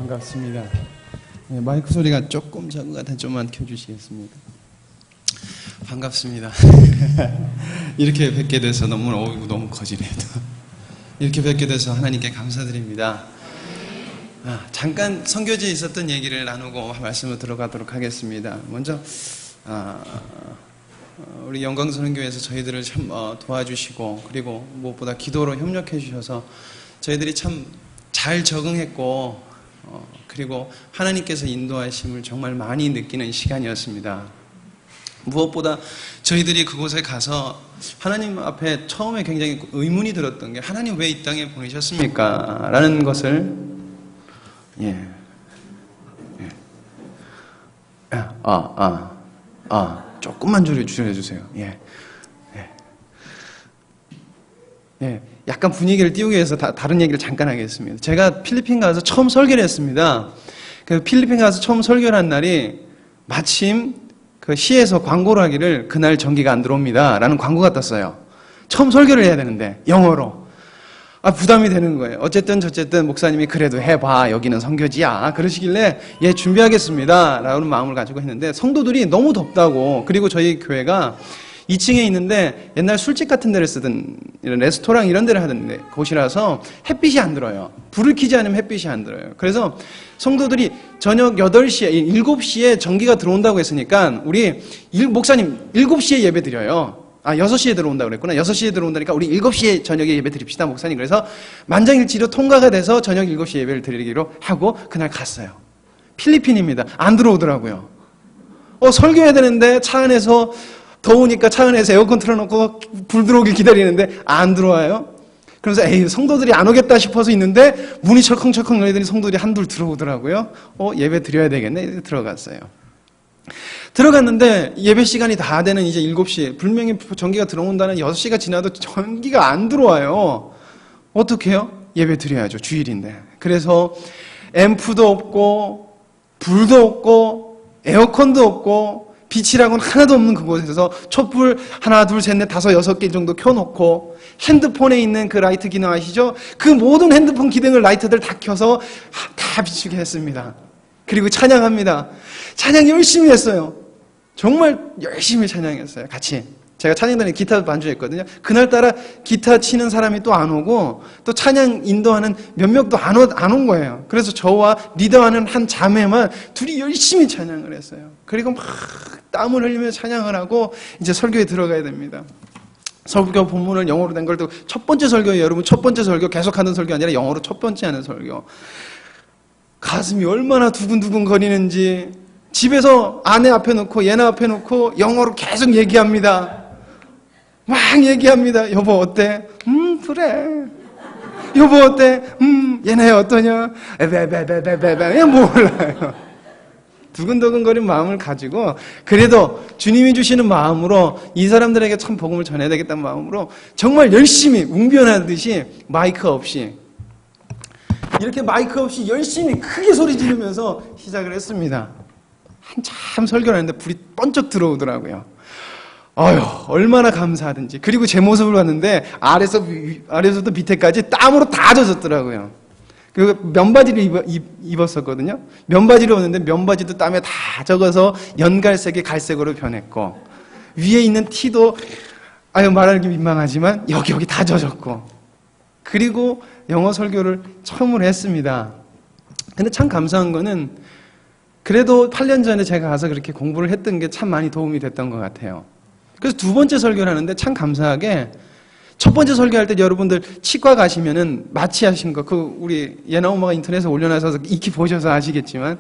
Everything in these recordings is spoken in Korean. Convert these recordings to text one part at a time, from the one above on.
반갑습니다. 네, 마이크 소리가 조금 작은 것 같아서 좀만 켜주시겠습니까? 반갑습니다. 이렇게 뵙게 돼서 너무 거지네요. 이렇게 뵙게 돼서 하나님께 감사드립니다. 잠깐 선교지에 있었던 얘기를 나누고 말씀을 들어가도록 하겠습니다. 먼저 우리 영광선교회에서 저희들을 참 도와주시고, 그리고 무엇보다 기도로 협력해 주셔서 저희들이 참 잘 적응했고, 그리고 하나님께서 인도하심을 정말 많이 느끼는 시간이었습니다. 무엇보다 저희들이 그곳에 가서 하나님 앞에 처음에 굉장히 의문이 들었던 게, 하나님 왜 이 땅에 보내셨습니까? 라는 것을 조금만 줄여주세요. 약간 분위기를 띄우기 위해서 다른 얘기를 잠깐 하겠습니다. 제가 필리핀 가서 처음 설교를 했습니다. 그 필리핀 가서 처음 설교를 한 날이 마침 그 시에서 광고를 하기를 그날 전기가 안 들어옵니다 라는 광고가 떴어요. 처음 설교를 해야 되는데 영어로. 부담이 되는 거예요. 어쨌든 저쨌든 목사님이 그래도 해봐, 여기는 선교지야, 그러시길래 준비하겠습니다 라는 마음을 가지고 했는데, 성도들이 너무 덥다고, 그리고 저희 교회가 2층에 있는데 옛날 술집 같은 데를 쓰던 이런 레스토랑 이런 데를 하던 곳이라서 햇빛이 안 들어요. 불을 켜지 않으면 햇빛이 안 들어요. 그래서 성도들이 저녁 8시에 7시에 전기가 들어온다고 했으니까 우리 목사님 7시에 예배 드려요. 6시에 들어온다고 그랬구나. 6시에 들어온다니까 우리 7시에 저녁에 예배 드립시다, 목사님. 그래서 만장일치로 통과가 돼서 저녁 7시에 예배를 드리기로 하고 그날 갔어요. 필리핀입니다. 안 들어오더라고요. 설교해야 되는데 차 안에서 더우니까 차 안에서 에어컨 틀어놓고 불 들어오길 기다리는데 안 들어와요. 그래서 성도들이 안 오겠다 싶어서 있는데 문이 철컹철컹 열리더니 성도들이 한둘 들어오더라고요. 예배 드려야 되겠네. 들어갔어요. 들어갔는데 예배 시간이 다 되는 이제 7시, 분명히 전기가 들어온다는 6시가 지나도 전기가 안 들어와요. 어떻게 해요? 예배 드려야죠. 주일인데. 그래서 앰프도 없고 불도 없고 에어컨도 없고 빛이라고는 하나도 없는 그곳에서 촛불 하나, 둘, 셋, 넷, 다섯, 6개 정도 켜놓고, 핸드폰에 있는 그 라이트 기능 아시죠? 그 모든 핸드폰 기능을 라이트들 다 켜서 다 비추게 했습니다. 그리고 찬양합니다. 찬양 열심히 했어요. 정말 열심히 찬양했어요. 같이. 제가 찬양단에 기타 반주했거든요. 그날따라 기타 치는 사람이 또 안 오고, 또 찬양 인도하는 몇 명도 안 온 거예요. 그래서 저와 리더하는 한 자매만 둘이 열심히 찬양을 했어요. 그리고 막 땀을 흘리면서 찬양을 하고 이제 설교에 들어가야 됩니다. 설교 본문을 영어로 된 걸 또 첫 번째 설교예요. 여러분, 첫 번째 설교 계속하는 설교 아니라 영어로 첫 번째 하는 설교. 가슴이 얼마나 두근두근 거리는지, 집에서 아내 앞에 놓고 얘네 앞에 놓고 영어로 계속 얘기합니다. 막 얘기합니다. 여보 어때? 그래. 여보 어때? 얘네 어떠냐? 에베베베베베베. 몰라요. 두근두근거린 마음을 가지고, 그래도 주님이 주시는 마음으로 이 사람들에게 참 복음을 전해야 되겠다는 마음으로 정말 열심히 웅변하듯이 마이크 없이, 이렇게 마이크 없이 열심히 크게 소리 지르면서 시작을 했습니다. 한참 설교를 하는데 불이 번쩍 들어오더라고요. 얼마나 감사하든지. 그리고 제 모습을 봤는데 아래서부터 밑에까지 땀으로 다 젖었더라고요. 그 면바지를 입었었거든요. 면바지를 입었는데 면바지도 땀에 다 젖어서 연갈색이 갈색으로 변했고, 위에 있는 티도 말하기 민망하지만 여기 다 젖었고, 그리고 영어 설교를 처음으로 했습니다. 근데 참 감사한 거는, 그래도 8년 전에 제가 가서 그렇게 공부를 했던 게 참 많이 도움이 됐던 것 같아요. 그래서 두 번째 설교를 하는데 참 감사하게, 첫 번째 설교할 때 여러분들 치과 가시면은 마취하신 거, 우리 예나오마가 인터넷에 올려놔서 익히 보셔서 아시겠지만,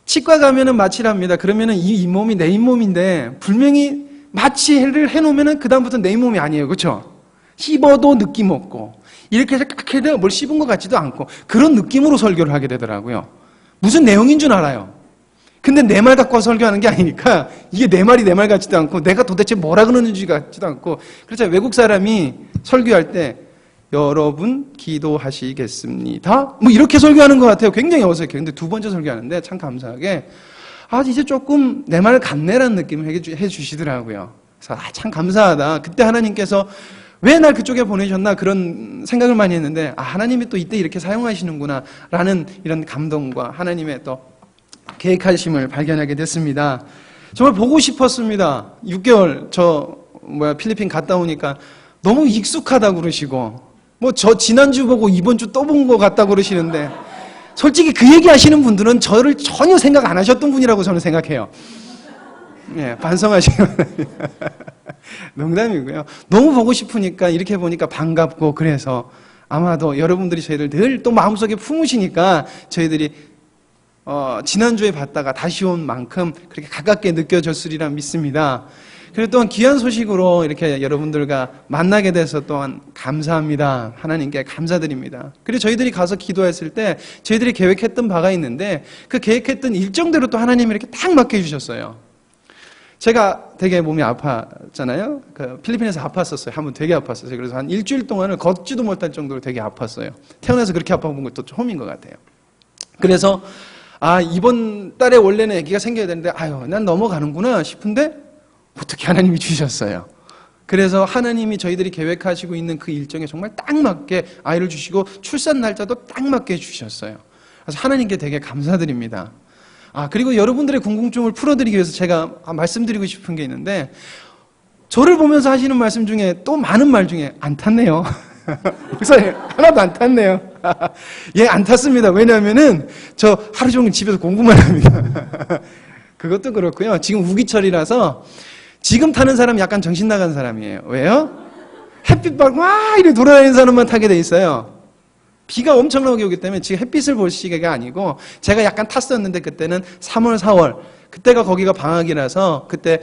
치과 가면은 마취를 합니다. 그러면은 이 잇몸이 내 잇몸인데 분명히 마취를 해놓으면은 그다음부터 내 잇몸이 아니에요. 그렇죠? 씹어도 느낌 없고, 이렇게 해서 깍 해도 뭘 씹은 것 같지도 않고, 그런 느낌으로 설교를 하게 되더라고요. 무슨 내용인 줄 알아요. 근데 내 말 갖고 설교하는 게 아니니까 이게 내 말이 내 말 같지도 않고, 내가 도대체 뭐라 그러는지 같지도 않고. 그래서 외국 사람이 설교할 때 여러분 기도하시겠습니다, 이렇게 설교하는 것 같아요. 굉장히 어색해요. 근데 두 번째 설교하는데 참 감사하게 이제 조금 내 말 같네라는 느낌을 해주시더라고요. 그래서 참 감사하다. 그때 하나님께서 왜 날 그쪽에 보내셨나 그런 생각을 많이 했는데 하나님이 또 이때 이렇게 사용하시는구나 라는 이런 감동과 하나님의 또 계획하심을 발견하게 됐습니다. 정말 보고 싶었습니다. 6개월 필리핀 갔다 오니까 너무 익숙하다고 그러시고 저 지난주 보고 이번 주 또 본 것 같다고 그러시는데 솔직히 그 얘기 하시는 분들은 저를 전혀 생각 안 하셨던 분이라고 저는 생각해요. 예, 반성하시면 농담이고요. 너무 보고 싶으니까 이렇게 보니까 반갑고 그래서 아마도 여러분들이 저희를 늘 또 마음속에 품으시니까 저희들이 지난주에 봤다가 다시 온 만큼 그렇게 가깝게 느껴졌으리라 믿습니다. 그리고 또한 귀한 소식으로 이렇게 여러분들과 만나게 돼서 또한 감사합니다. 하나님께 감사드립니다. 그리고 저희들이 가서 기도했을 때 저희들이 계획했던 바가 있는데 그 계획했던 일정대로 또 하나님이 이렇게 딱 맡겨주셨어요. 제가 되게 몸이 아팠잖아요. 필리핀에서 아팠었어요. 한번 되게 아팠었어요. 그래서 한 일주일 동안을 걷지도 못할 정도로 되게 아팠어요. 태어나서 그렇게 아파본 것도 처음인 것 같아요. 그래서 이번 달에 원래는 아기가 생겨야 되는데 난 넘어가는구나 싶은데 어떻게 하나님이 주셨어요. 그래서 하나님이 저희들이 계획하시고 있는 그 일정에 정말 딱 맞게 아이를 주시고 출산 날짜도 딱 맞게 주셨어요. 그래서 하나님께 되게 감사드립니다. 그리고 여러분들의 궁금증을 풀어드리기 위해서 제가 말씀드리고 싶은 게 있는데 저를 보면서 하시는 말씀 중에 또 많은 말 중에 안 탔네요. 목사님 하나도 안 탔네요. 예, 안 탔습니다. 왜냐하면은 저 하루 종일 집에서 공부만 합니다. 그것도 그렇고요. 지금 우기철이라서 지금 타는 사람이 약간 정신 나간 사람이에요. 왜요? 햇빛 받고 이렇게 돌아다니는 사람만 타게 돼 있어요. 비가 엄청나게 오기 때문에 지금 햇빛을 볼 시기가 아니고 제가 약간 탔었는데 그때는 3월, 4월 그때가 거기가 방학이라서 그때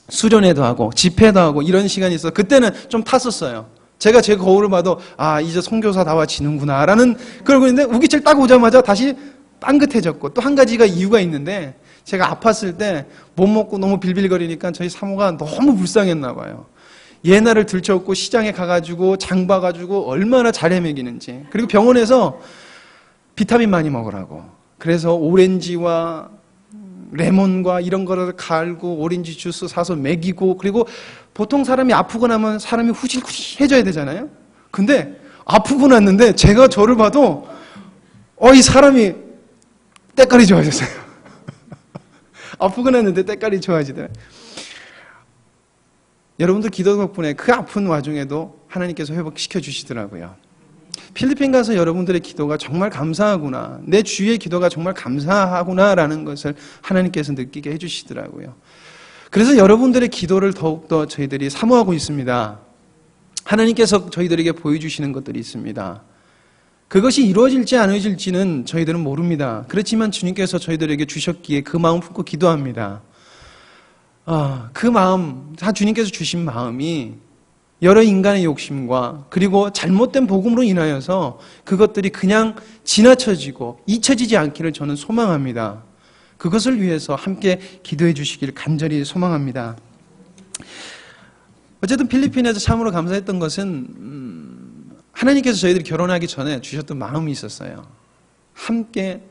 수련회도 하고 집회도 하고 이런 시간이 있어서 그때는 좀 탔었어요. 제가 제 거울을 봐도 이제 선교사다워지는구나 라는 그러고 있는데 우기철 딱 오자마자 다시 빵긋해졌고 또 한 가지가 이유가 있는데 제가 아팠을 때 못 먹고 너무 빌빌거리니까 저희 사모가 너무 불쌍했나 봐요. 얘나를 들쳐업고 시장에 가가지고 장 봐가지고 얼마나 잘 헤매기는지. 그리고 병원에서 비타민 많이 먹으라고. 그래서 오렌지와 레몬과 이런 거를 갈고 오렌지 주스 사서 먹이고 그리고 보통 사람이 아프고 나면 사람이 후질후질해져야 되잖아요. 근데 아프고 났는데 제가 저를 봐도 이 사람이 때깔이 좋아졌어요. 아프고 났는데 때깔이 좋아지더라고요. 여러분들 기도 덕분에 그 아픈 와중에도 하나님께서 회복시켜 주시더라고요. 필리핀 가서 여러분들의 기도가 정말 감사하구나. 내 주위의 기도가 정말 감사하구나라는 것을 하나님께서 느끼게 해주시더라고요. 그래서 여러분들의 기도를 더욱더 저희들이 사모하고 있습니다. 하나님께서 저희들에게 보여주시는 것들이 있습니다. 그것이 이루어질지 안 이루어질지는 저희들은 모릅니다. 그렇지만 주님께서 저희들에게 주셨기에 그 마음 품고 기도합니다. 그 마음, 주님께서 주신 마음이 여러 인간의 욕심과 그리고 잘못된 복음으로 인하여서 그것들이 그냥 지나쳐지고 잊혀지지 않기를 저는 소망합니다. 그것을 위해서 함께 기도해 주시기를 간절히 소망합니다. 어쨌든 필리핀에서 참으로 감사했던 것은 하나님께서 저희들이 결혼하기 전에 주셨던 마음이 있었어요. 함께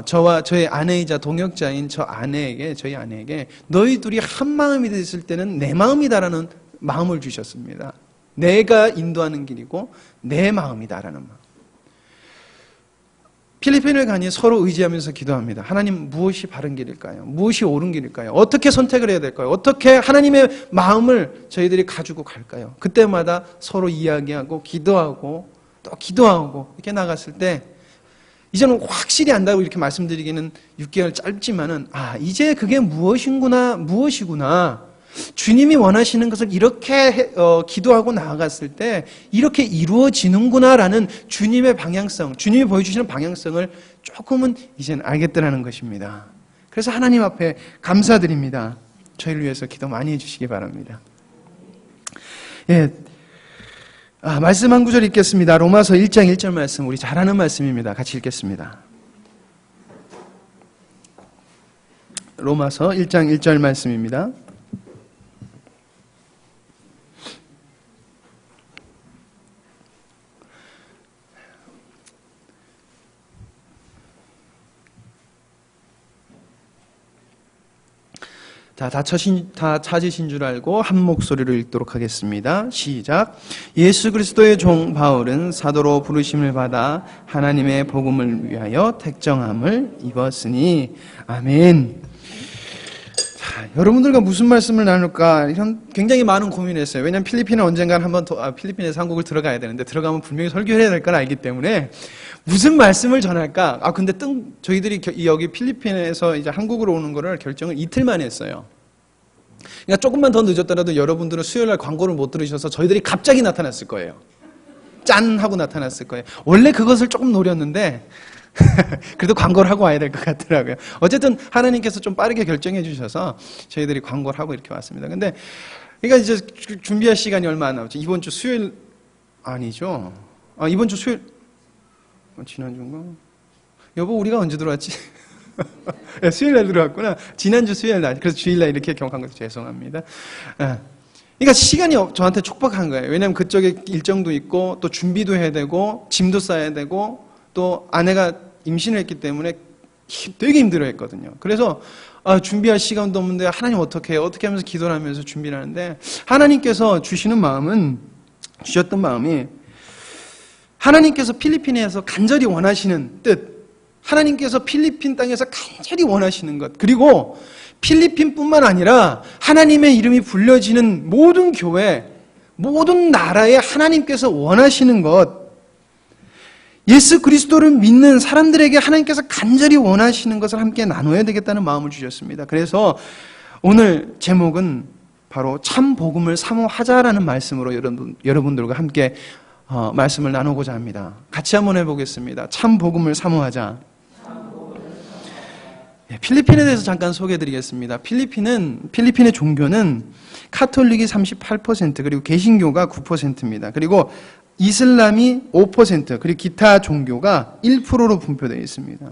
저와 저의 아내이자 동역자인 저희 아내에게 너희 둘이 한 마음이 됐을 때는 내 마음이다라는 마음을 주셨습니다. 내가 인도하는 길이고 내 마음이다라는 마음. 필리핀을 가니 서로 의지하면서 기도합니다. 하나님 무엇이 바른 길일까요? 무엇이 옳은 길일까요? 어떻게 선택을 해야 될까요? 어떻게 하나님의 마음을 저희들이 가지고 갈까요? 그때마다 서로 이야기하고 기도하고 또 기도하고 이렇게 나갔을 때 이제는 확실히 안다고 이렇게 말씀드리기는 6개월 짧지만은 이제 그게 무엇이구나. 주님이 원하시는 것을 이렇게 기도하고 나아갔을 때 이렇게 이루어지는구나라는 주님의 방향성, 주님이 보여주시는 방향성을 조금은 이제는 알겠다라는 것입니다. 그래서 하나님 앞에 감사드립니다. 저희를 위해서 기도 많이 해주시기 바랍니다. 예, 말씀 한 구절 읽겠습니다. 로마서 1장 1절 말씀, 우리 잘 아는 말씀입니다. 같이 읽겠습니다. 로마서 1장 1절 말씀입니다. 자, 다 찾으신 줄 알고 한 목소리로 읽도록 하겠습니다. 시작. 예수 그리스도의 종 바울은 사도로 부르심을 받아 하나님의 복음을 위하여 택정함을 입었으니. 아멘. 자, 여러분들과 무슨 말씀을 나눌까 이런 굉장히 많은 고민을 했어요. 왜냐하면 필리핀은 언젠간 한번 필리핀에서 한국을 들어가야 되는데 들어가면 분명히 설교해야 될 걸 알기 때문에 무슨 말씀을 전할까? 근데 저희들이 여기 필리핀에서 이제 한국으로 오는 거를 결정을 이틀 만에 했어요. 그러니까 조금만 더 늦었더라도 여러분들은 수요일 날 광고를 못 들으셔서 저희들이 갑자기 나타났을 거예요. 짠! 하고 나타났을 거예요. 원래 그것을 조금 노렸는데 그래도 광고를 하고 와야 될 것 같더라고요. 어쨌든 하나님께서 좀 빠르게 결정해 주셔서 저희들이 광고를 하고 이렇게 왔습니다. 근데 그러니까 이제 준비할 시간이 얼마 안 남았죠. 이번 주 수요일 아니죠? 이번 주 수요일 지난주인가? 여보 우리가 언제 들어왔지? 수요일 날 들어왔구나. 지난주 수요일 날. 그래서 주일 날 이렇게 경험한 것도 죄송합니다. 그러니까 시간이 저한테 촉박한 거예요. 왜냐하면 그쪽에 일정도 있고 또 준비도 해야 되고 짐도 싸야 되고 또 아내가 임신을 했기 때문에 되게 힘들어했거든요. 그래서 준비할 시간도 없는데 하나님 어떻게 해요? 어떻게 하면서 기도를 하면서 준비를 하는데 하나님께서 주셨던 마음이 하나님께서 필리핀에서 간절히 원하시는 뜻, 하나님께서 필리핀 땅에서 간절히 원하시는 것, 그리고 필리핀뿐만 아니라 하나님의 이름이 불려지는 모든 교회, 모든 나라에 하나님께서 원하시는 것, 예수 그리스도를 믿는 사람들에게 하나님께서 간절히 원하시는 것을 함께 나눠야 되겠다는 마음을 주셨습니다. 그래서 오늘 제목은 바로 참 복음을 사모하자라는 말씀으로 여러분들과 함께 말씀을 나누고자 합니다. 같이 한번 해보겠습니다. 참 복음을 사모하자. 필리핀에 대해서 잠깐 소개해드리겠습니다. 필리핀의 종교는 카톨릭이 38%, 그리고 개신교가 9%입니다. 그리고 이슬람이 5%, 그리고 기타 종교가 1%로 분포되어 있습니다.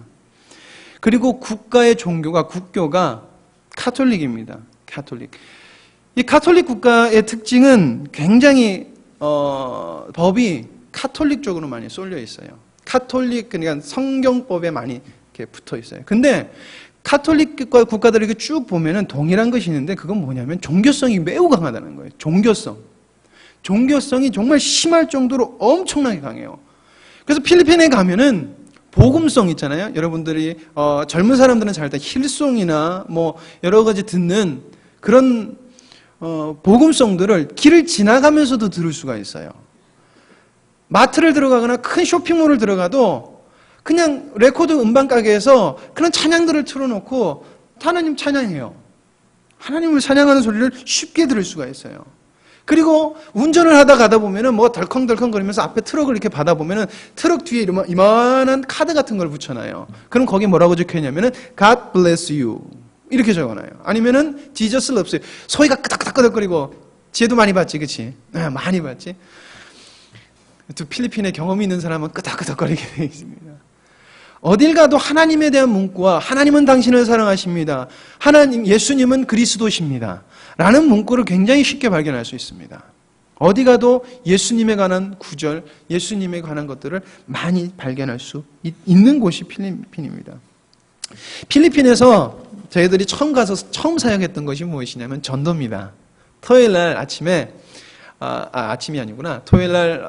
그리고 국가의 종교가, 국교가 카톨릭입니다. 카톨릭. 이 카톨릭 국가의 특징은 굉장히 법이 카톨릭 쪽으로 많이 쏠려 있어요. 카톨릭, 그러니까 성경법에 많이 이렇게 붙어 있어요. 근데 카톨릭 국가들을 이렇게 쭉 보면은 동일한 것이 있는데 그건 뭐냐면 종교성이 매우 강하다는 거예요. 종교성이 정말 심할 정도로 엄청나게 강해요. 그래서 필리핀에 가면은 복음성 있잖아요. 여러분들이 젊은 사람들은 잘 다 힐송이나 뭐 여러 가지 듣는 그런 복음성들을 길을 지나가면서도 들을 수가 있어요. 마트를 들어가거나 큰 쇼핑몰을 들어가도 그냥 레코드 음반 가게에서 그런 찬양들을 틀어놓고 하나님 찬양해요. 하나님을 찬양하는 소리를 쉽게 들을 수가 있어요. 그리고 운전을 하다 가다 보면은 뭐 덜컹덜컹 거리면서 앞에 트럭을 이렇게 받아보면은 트럭 뒤에 이만한 카드 같은 걸 붙여놔요. 그럼 거기 뭐라고 적혀 있냐면은 God bless you. 이렇게 적어놔요. 아니면은 Jesus loves you. 소리가 끄덕끄덕거리고 지혜도 많이 봤지, 그치? 많이 봤지? 또 필리핀에 경험이 있는 사람은 끄덕끄덕거리게 되어 있습니다. 어딜 가도 하나님에 대한 문구와 하나님은 당신을 사랑하십니다. 예수님은 그리스도십니다. 라는 문구를 굉장히 쉽게 발견할 수 있습니다. 어디 가도 예수님에 관한 구절, 예수님에 관한 것들을 많이 발견할 수 있는 곳이 필리핀입니다. 필리핀에서 저희들이 처음 사역했던 것이 무엇이냐면 전도입니다. 토요일 날 아침에 아침이 아니구나. 토요일 날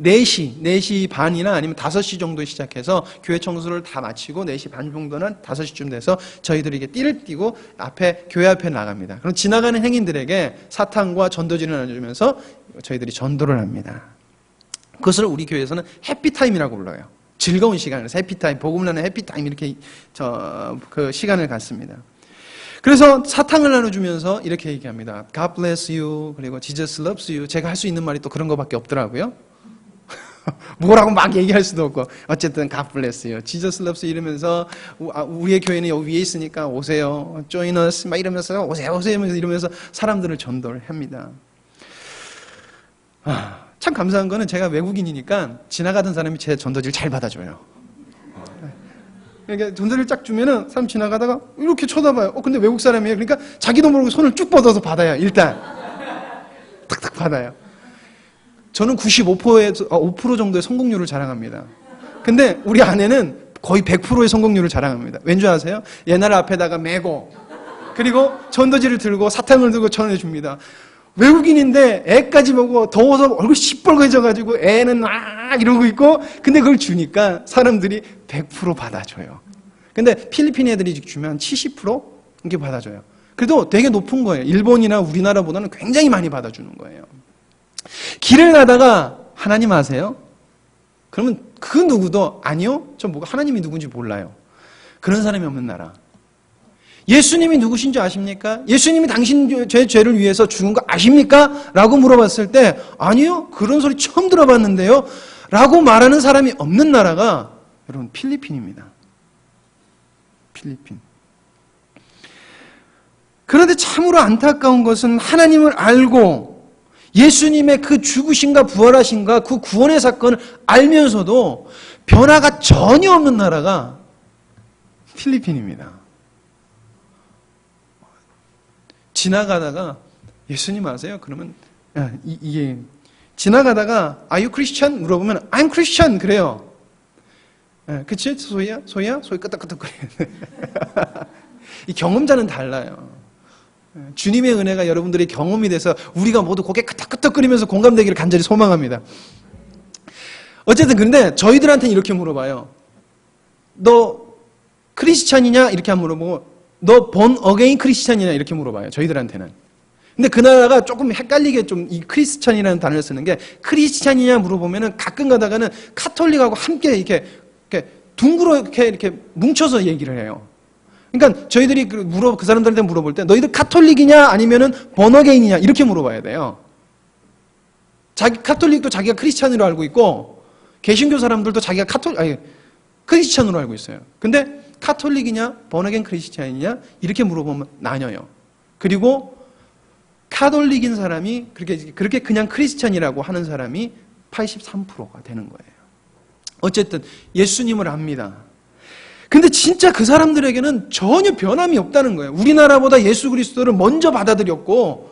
4시 반이나 아니면 5시 정도에 시작해서 교회 청소를 다 마치고 4시 반 정도는 5시쯤 돼서 저희들이 이게 띠를 띠고 교회 앞에 나갑니다. 그럼 지나가는 행인들에게 사탕과 전도지를 나눠주면서 저희들이 전도를 합니다. 그것을 우리 교회에서는 해피타임이라고 불러요. 즐거운 시간을 해피타임, 복음을 나누는 해피타임 이렇게 그 시간을 갖습니다. 그래서 사탕을 나눠주면서 이렇게 얘기합니다. God bless you. 그리고 Jesus loves you. 제가 할 수 있는 말이 또 그런 거밖에 없더라고요. 뭐라고 막 얘기할 수도 없고 어쨌든 God bless you. Jesus loves you 이러면서 우리의 교회는 여기 위에 있으니까 오세요. Join us 막 이러면서 오세요 이러면서 사람들을 전도를 합니다. 참 감사한 거는 제가 외국인이니까 지나가던 사람이 제 전도지를 잘 받아줘요. 그러니까 전도지를 쫙 주면은 사람 지나가다가 이렇게 쳐다봐요. 근데 외국 사람이에요. 그러니까 자기도 모르고 손을 쭉 뻗어서 받아요. 일단 탁탁 받아요. 저는 5% 정도의 성공률을 자랑합니다. 근데 우리 아내는 거의 100%의 성공률을 자랑합니다. 왠지 아세요? 옛날 앞에다가 메고 그리고 전도지를 들고 사탕을 들고 전해줍니다. 외국인인데 애까지 보고 더워서 얼굴 시뻘개져가지고 애는 이러고 있고, 근데 그걸 주니까 사람들이 100% 받아줘요. 근데 필리핀 애들이 주면 70% 이렇게 받아줘요. 그래도 되게 높은 거예요. 일본이나 우리나라보다는 굉장히 많이 받아주는 거예요. 길을 가다가 하나님 아세요? 그러면 그 누구도 아니요, 하나님이 누군지 몰라요. 그런 사람이 없는 나라. 예수님이 누구신 줄 아십니까? 예수님이 당신 죄를 위해서 죽은 거 아십니까? 라고 물어봤을 때 아니요, 그런 소리 처음 들어봤는데요 라고 말하는 사람이 없는 나라가 여러분 필리핀입니다. 필리핀. 그런데 참으로 안타까운 것은 하나님을 알고 예수님의 그 죽으심과 부활하심과 그 구원의 사건을 알면서도 변화가 전혀 없는 나라가 필리핀입니다. 지나가다가 예수님 아세요? 그러면 이게 지나가다가 Are you Christian? 물어보면 I'm Christian 그래요. 그치? 소희야? 소희 끄덕끄덕거려. 이 경험자는 달라요. 주님의 은혜가 여러분들의 경험이 돼서 우리가 모두 고개 끄덕끄덕거리면서 공감되기를 간절히 소망합니다. 어쨌든 근데 저희들한테는 이렇게 물어봐요. 너 크리스찬이냐? 이렇게 안 물어보고 너 본 어게인 크리스찬이냐? 이렇게 물어봐요. 저희들한테는. 근데 그 나라가 조금 헷갈리게 좀 이 크리스찬이라는 단어를 쓰는 게 크리스찬이냐 물어보면은 가끔 가다가는 카톨릭하고 함께 이렇게 둥그렇게 이렇게 뭉쳐서 얘기를 해요. 그러니까 저희들이 그 사람들한테 물어볼 때 너희들 카톨릭이냐 아니면은 번어게인이냐 이렇게 물어봐야 돼요. 카톨릭도 자기가 크리스찬으로 알고 있고 개신교 사람들도 자기가 크리스찬으로 알고 있어요. 근데 카톨릭이냐 번어게인 크리스찬이냐 이렇게 물어보면 나뉘어요. 그리고 카톨릭인 사람이 그렇게 그냥 크리스찬이라고 하는 사람이 83%가 되는 거예요. 어쨌든 예수님을 압니다. 근데 진짜 그 사람들에게는 전혀 변함이 없다는 거예요. 우리나라보다 예수 그리스도를 먼저 받아들였고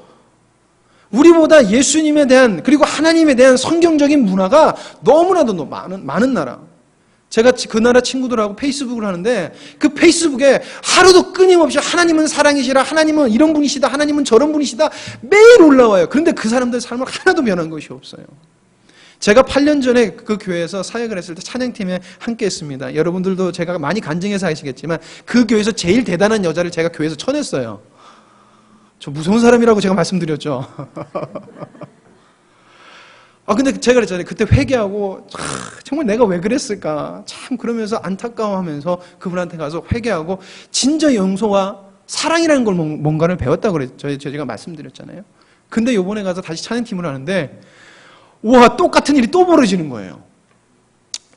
우리보다 예수님에 대한 그리고 하나님에 대한 성경적인 문화가 너무나도 많은 나라. 제가 그 나라 친구들하고 페이스북을 하는데 그 페이스북에 하루도 끊임없이 하나님은 사랑이시라, 하나님은 이런 분이시다, 하나님은 저런 분이시다 매일 올라와요. 그런데 그 사람들의 삶은 하나도 변한 것이 없어요. 제가 8년 전에 그 교회에서 사역을 했을 때 찬양팀에 함께 했습니다. 여러분들도 제가 많이 간증해서 아시겠지만 그 교회에서 제일 대단한 여자를 제가 교회에서 쳐냈어요. 저 무서운 사람이라고 제가 말씀드렸죠. 근데 제가 그랬잖아요. 그때 회개하고 정말 내가 왜 그랬을까 참 그러면서 안타까워하면서 그분한테 가서 회개하고 진저 용서와 사랑이라는 걸 뭔가를 배웠다고 그랬죠. 제가 말씀드렸잖아요. 근데 요번에 가서 다시 찬양팀을 하는데 와, 똑같은 일이 또 벌어지는 거예요.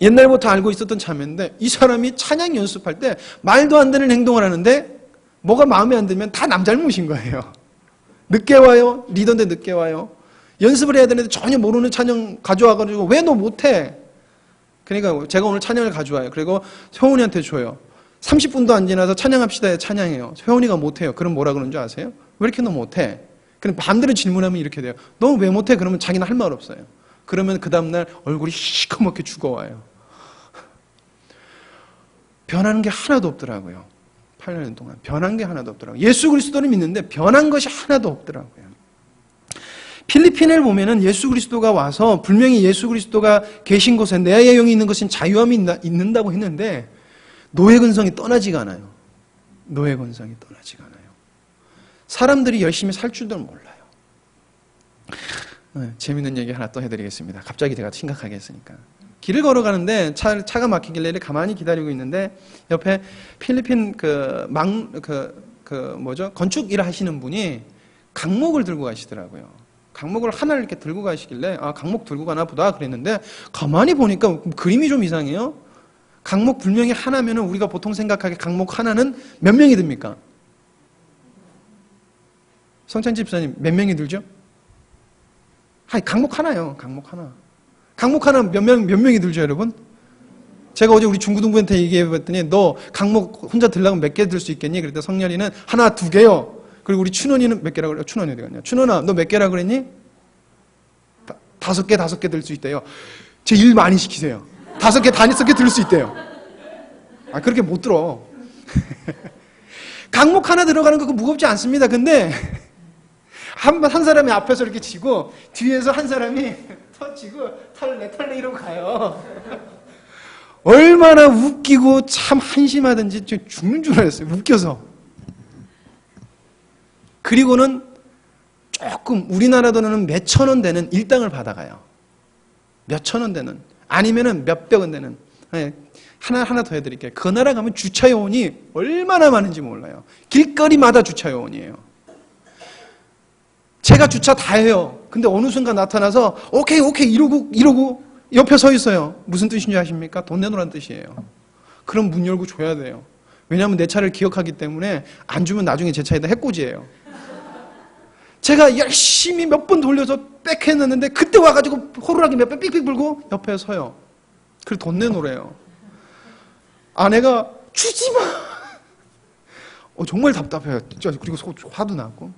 옛날부터 알고 있었던 자매인데 이 사람이 찬양 연습할 때 말도 안 되는 행동을 하는데 뭐가 마음에 안 들면 다 남 잘못인 거예요. 늦게 와요. 리더인데 늦게 와요. 연습을 해야 되는데 전혀 모르는 찬양 가져와가지고 왜 너 못해? 그러니까 제가 오늘 찬양을 가져와요. 그리고 효은이한테 줘요. 30분도 안 지나서 찬양합시다에 찬양해요. 효은이가 못해요. 그럼 뭐라 그러는 줄 아세요? 왜 이렇게 너 못해? 그럼 반대로 질문하면 이렇게 돼요. 너 왜 못해? 그러면 자기는 할 말 없어요. 그러면 그 다음날 얼굴이 시커멓게 죽어와요. 변하는 게 하나도 없더라고요. 8년 동안 변한 게 하나도 없더라고요. 예수 그리스도를 믿는데 변한 것이 하나도 없더라고요. 필리핀을 보면은 예수 그리스도가 와서 분명히 예수 그리스도가 계신 곳에 내 영이 있는 것은 자유함이 있는다고 했는데 노예 근성이 떠나지가 않아요. 노예 근성이 떠나지가 않아요. 사람들이 열심히 살 줄도 몰라요. 재밌는 얘기 하나 또 해드리겠습니다. 갑자기 제가 심각하게 했으니까. 길을 걸어가는데 차가 막히길래 가만히 기다리고 있는데 옆에 필리핀 건축 일을 하시는 분이 강목을 들고 가시더라고요. 강목을 하나를 이렇게 들고 가시길래 강목 들고 가나 보다 그랬는데 가만히 보니까 그림이 좀 이상해요. 강목 분명히 하나면은 우리가 보통 생각하기에 강목 하나는 몇 명이 듭니까? 성찬 집사님 몇 명이 들죠? 강목 하나요. 강목 하나. 강목 하나 몇 명이 들죠, 여러분? 제가 어제 우리 중고등부한테 얘기해봤더니 너 강목 혼자 들려면 몇 개 들 수 있겠니? 그랬더니 성렬이는 하나, 2개요. 그리고 우리 춘원이는 몇 개라고 그래요? 춘원이 어디 갔냐? 춘원아, 너 몇 개라 그랬니? 5개 들 수 있대요. 제 일 많이 시키세요. 5개 들 수 있대요. 그렇게 못 들어. 강목 하나 들어가는 거 무겁지 않습니다. 근데 한 사람이 앞에서 이렇게 치고 뒤에서 한 사람이 터치고 털래 이러고 가요. 얼마나 웃기고 참 한심하든지 죽는 줄 알았어요. 웃겨서. 그리고는 조금 우리나라 돈으로는 몇천 원 되는 일당을 받아가요. 몇천 원 되는, 아니면은 몇백 원 되는. 하나 더 해드릴게요. 그 나라 가면 주차 요원이 얼마나 많은지 몰라요. 길거리마다 주차 요원이에요. 제가 주차 다 해요. 근데 어느 순간 나타나서 오케이 이러고 옆에 서 있어요. 무슨 뜻인지 아십니까? 돈 내놓으라는 뜻이에요. 그럼 문 열고 줘야 돼요. 왜냐하면 내 차를 기억하기 때문에 안 주면 나중에 제 차에다 해코지예요. 제가 열심히 몇 번 돌려서 빽 해놨는데 그때 와가지고 호루라기 몇 번 삑삑 불고 옆에 서요. 그리고 돈 내놓으래요. 아내가 주지 마. 정말 답답해요. 그리고 화도 나고.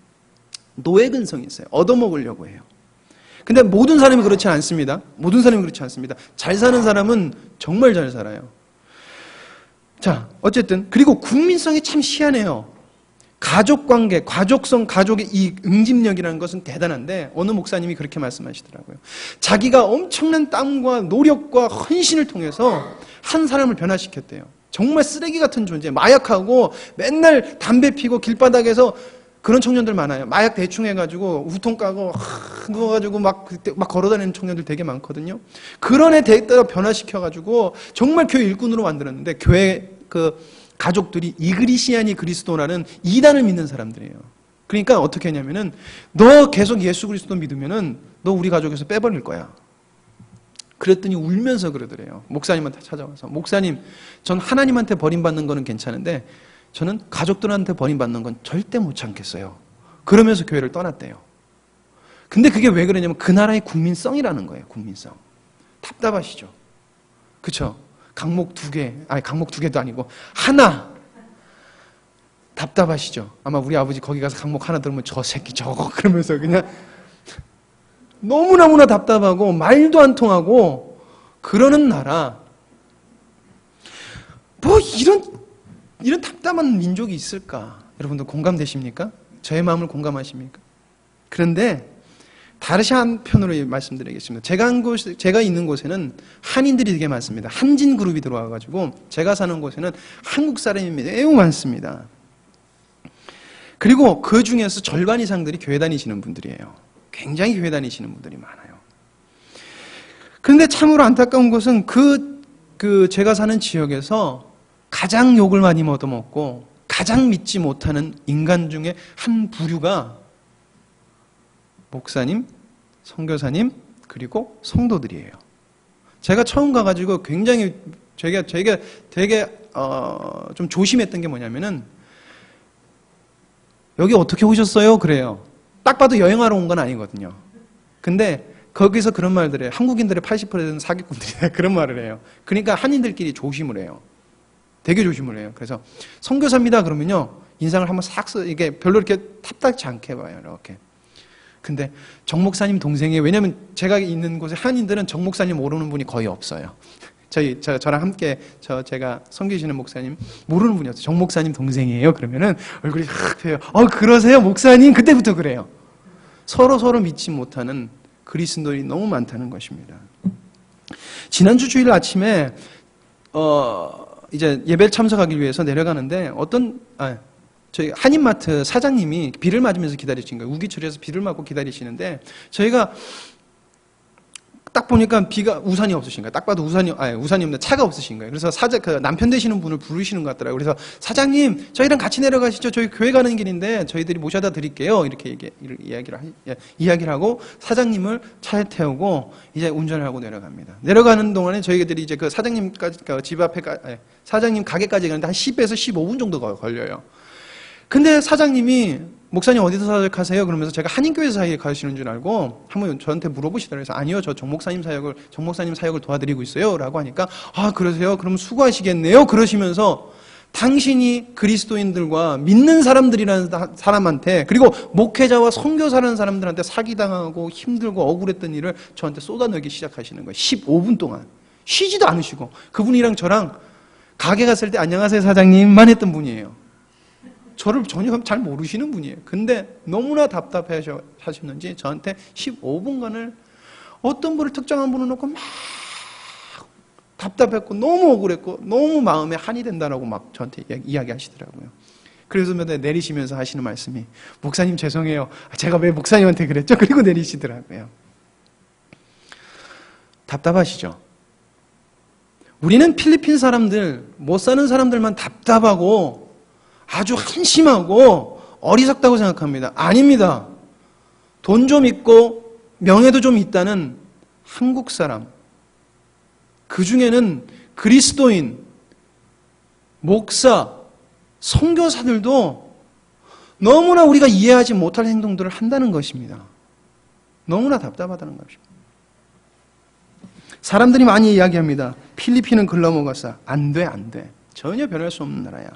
노예 근성이 있어요. 얻어먹으려고 해요. 근데 모든 사람이 그렇지 않습니다. 모든 사람이 그렇지 않습니다. 잘 사는 사람은 정말 잘 살아요. 자, 어쨌든 그리고 국민성이 참 희한해요. 가족관계, 가족성, 가족의 이 응집력이라는 것은 대단한데 어느 목사님이 그렇게 말씀하시더라고요. 자기가 엄청난 땀과 노력과 헌신을 통해서 한 사람을 변화시켰대요. 정말 쓰레기 같은 존재, 마약하고 맨날 담배 피고 길바닥에서 그런 청년들 많아요. 마약 대충 해가지고 우통 까고 누워가지고 막 걸어다니는 청년들 되게 많거든요. 그런 애 대따라 변화시켜가지고 정말 교회 일꾼으로 만들었는데 교회 가족들이 이그리시아니 그리스도라는 이단을 믿는 사람들이에요. 그러니까 어떻게 하냐면은 너 계속 예수 그리스도 믿으면은 너 우리 가족에서 빼버릴 거야. 그랬더니 울면서 그러더래요. 목사님한테 찾아와서 목사님, 전 하나님한테 버림받는 거는 괜찮은데 저는 가족들한테 버림받는 건 절대 못 참겠어요. 그러면서 교회를 떠났대요. 근데 그게 왜 그러냐면 그 나라의 국민성이라는 거예요. 국민성. 답답하시죠? 그쵸? 강목 두 개도 아니고 하나. 답답하시죠? 아마 우리 아버지 거기 가서 강목 하나 들으면 저 새끼 저거 그러면서 그냥 너무너무나 답답하고 말도 안 통하고 그러는 나라. 뭐 이런 답답한 민족이 있을까? 여러분들 공감되십니까? 저의 마음을 공감하십니까? 그런데 다르시 한편으로 말씀드리겠습니다. 제가 있는 곳에는 한인들이 되게 많습니다. 한진 그룹이 들어와가지고 제가 사는 곳에는 한국 사람이 매우 많습니다. 그리고 그 중에서 절반 이상들이 교회 다니시는 분들이에요. 굉장히 교회 다니시는 분들이 많아요. 그런데 참으로 안타까운 것은 제가 사는 지역에서 가장 욕을 많이 얻어먹고 가장 믿지 못하는 인간 중에 한 부류가 목사님, 선교사님, 그리고 성도들이에요. 제가 처음 가가지고 굉장히 되게 좀 조심했던 게 뭐냐면은 여기 어떻게 오셨어요? 그래요. 딱 봐도 여행하러 온 건 아니거든요. 근데 거기서 그런 말들 해요. 한국인들의 80%는 사기꾼들이다. 그런 말을 해요. 그러니까 한인들끼리 조심을 해요. 되게 조심을 해요. 그래서 선교사입니다 그러면요. 인상을 한번 싹 이게 별로 이렇게 탑답지 않게 봐요. 이렇게. 근데 정 목사님 동생이에요. 왜냐면 제가 있는 곳에 한인들은 정 목사님 모르는 분이 거의 없어요. 저랑 함께 제가 섬기시는 목사님 모르는 분이 없어요. 정 목사님 동생이에요. 그러면은 얼굴이 확 펴요. 그러세요 목사님? 그때부터 그래요. 서로 믿지 못하는 그리스도인이 너무 많다는 것입니다. 지난주 주일 아침에 이제 예배를 참석하기 위해서 내려가는데 저희 한인마트 사장님이 비를 맞으면서 기다리신 거예요. 우기철에서 비를 맞고 기다리시는데 저희가 딱 보니까 우산이 없으신 거예요. 딱 봐도 우산이 없는데 차가 없으신 거예요. 그래서 남편 되시는 분을 부르시는 것 같더라고요. 그래서 사장님, 저희랑 같이 내려가시죠. 저희 교회 가는 길인데 저희들이 모셔다 드릴게요. 이렇게 이야기를 하고 사장님을 차에 태우고 이제 운전을 하고 내려갑니다. 내려가는 동안에 저희들이 이제 그 사장님까지 집 앞에 사장님 가게까지 가는데 한 10에서 15분 정도 걸려요. 근데 사장님이 목사님 어디서 사역하세요? 그러면서 제가 한인교회 사역에 가시는 줄 알고 한번 저한테 물어보시더라고요. 그래서 아니요, 저 정 목사님 사역을 도와드리고 있어요. 라고 하니까 그러세요? 그럼 수고하시겠네요. 그러시면서 당신이 그리스도인들과 믿는 사람들이라는 사람한테 그리고 목회자와 선교사라는 사람들한테 사기당하고 힘들고 억울했던 일을 저한테 쏟아내기 시작하시는 거예요. 15분 동안. 쉬지도 않으시고 그분이랑 저랑 가게 갔을 때 안녕하세요 사장님만 했던 분이에요. 저를 전혀 잘 모르시는 분이에요. 근데 너무나 답답해 하셨는지 저한테 15분간을 어떤 분을 특정한 분을 놓고 막 답답했고 너무 억울했고 너무 마음에 한이 된다라고 막 저한테 이야기하시더라고요. 그래서 내리시면서 하시는 말씀이 목사님 죄송해요. 제가 왜 목사님한테 그랬죠? 그리고 내리시더라고요. 답답하시죠? 우리는 필리핀 사람들, 못 사는 사람들만 답답하고 아주 한심하고 어리석다고 생각합니다. 아닙니다. 돈 좀 있고 명예도 좀 있다는 한국 사람, 그 중에는 그리스도인, 목사, 선교사들도 너무나 우리가 이해하지 못할 행동들을 한다는 것입니다. 너무나 답답하다는 것입니다. 사람들이 많이 이야기합니다. 필리핀은 글러먹었어. 안 돼. 전혀 변할 수 없는 나라야.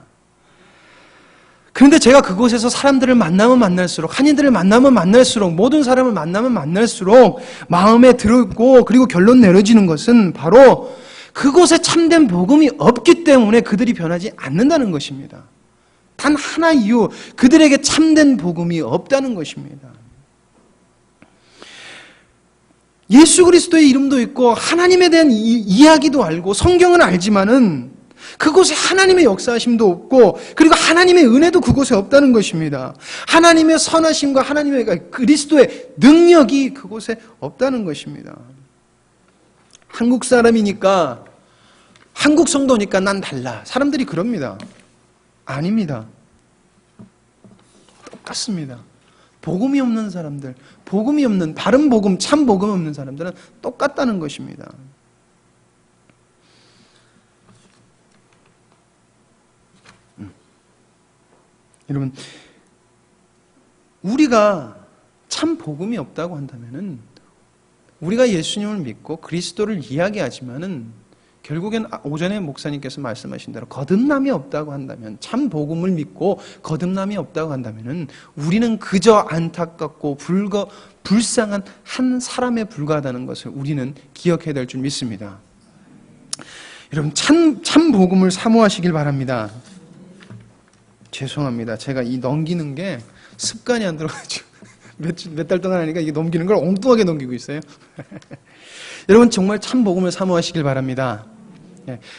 그런데 제가 그곳에서 사람들을 만나면 만날수록, 한인들을 만나면 만날수록, 모든 사람을 만나면 만날수록 마음에 들었고, 그리고 결론 내려지는 것은 바로 그곳에 참된 복음이 없기 때문에 그들이 변하지 않는다는 것입니다. 단 하나 이유, 그들에게 참된 복음이 없다는 것입니다. 예수 그리스도의 이름도 있고 하나님에 대한 이야기도 알고 성경은 알지만은 그곳에 하나님의 역사하심도 없고 그리고 하나님의 은혜도 그곳에 없다는 것입니다. 하나님의 선하심과 하나님의 그리스도의 능력이 그곳에 없다는 것입니다. 한국 사람이니까 한국 성도니까 난 달라. 사람들이 그럽니다. 아닙니다. 똑같습니다. 복음이 없는 사람들, 복음이 없는 바른 복음, 참 복음 없는 사람들은 똑같다는 것입니다. 여러분, 우리가 참 복음이 없다고 한다면은 우리가 예수님을 믿고 그리스도를 이야기하지만은 결국엔 오전에 목사님께서 말씀하신 대로 거듭남이 없다고 한다면, 참 복음을 믿고 거듭남이 없다고 한다면은 우리는 그저 안타깝고 불쌍한 한 사람에 불과하다는 것을 우리는 기억해야 될 줄 믿습니다. 여러분, 참 복음을 사모하시길 바랍니다. 죄송합니다. 제가 이 넘기는 게 습관이 안 들어가지고 몇 달 동안 하니까 이게 넘기는 걸 엉뚱하게 넘기고 있어요. 여러분, 정말 참 복음을 사모하시길 바랍니다.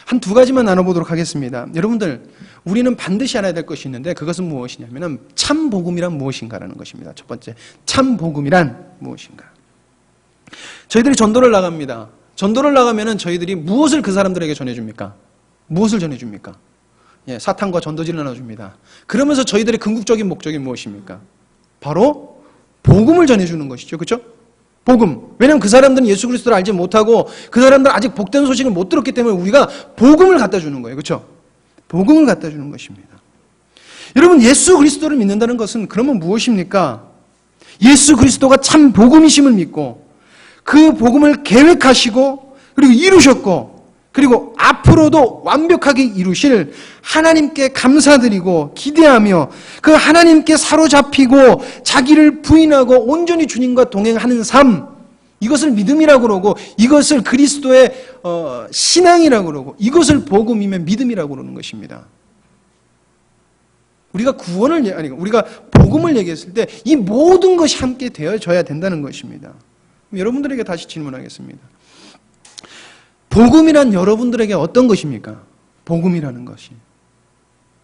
한 두 가지만 나눠보도록 하겠습니다. 여러분들, 우리는 반드시 알아야 될 것이 있는데 그것은 무엇이냐면 참 복음이란 무엇인가라는 것입니다. 첫 번째, 참 복음이란 무엇인가? 저희들이 전도를 나갑니다. 전도를 나가면은 저희들이 무엇을 그 사람들에게 전해줍니까? 무엇을 전해줍니까? 사탄과 전도지를 나눠줍니다. 그러면서 저희들의 궁극적인 목적이 무엇입니까? 바로 복음을 전해주는 것이죠. 그렇죠? 복음. 왜냐하면 그 사람들은 예수 그리스도를 알지 못하고 그 사람들은 아직 복된 소식을 못 들었기 때문에 우리가 복음을 갖다 주는 거예요. 그렇죠? 복음을 갖다 주는 것입니다. 여러분, 예수 그리스도를 믿는다는 것은 그러면 무엇입니까? 예수 그리스도가 참 복음이심을 믿고 그 복음을 계획하시고 그리고 이루셨고 그리고 앞으로도 완벽하게 이루실 하나님께 감사드리고 기대하며 그 하나님께 사로잡히고 자기를 부인하고 온전히 주님과 동행하는 삶, 이것을 믿음이라고 그러고 이것을 그리스도의 신앙이라고 그러고 이것을 복음이면 믿음이라고 그러는 것입니다. 우리가 우리가 복음을 얘기했을 때 이 모든 것이 함께 되어져야 된다는 것입니다. 여러분들에게 다시 질문하겠습니다. 복음이란 여러분들에게 어떤 것입니까? 복음이라는 것이.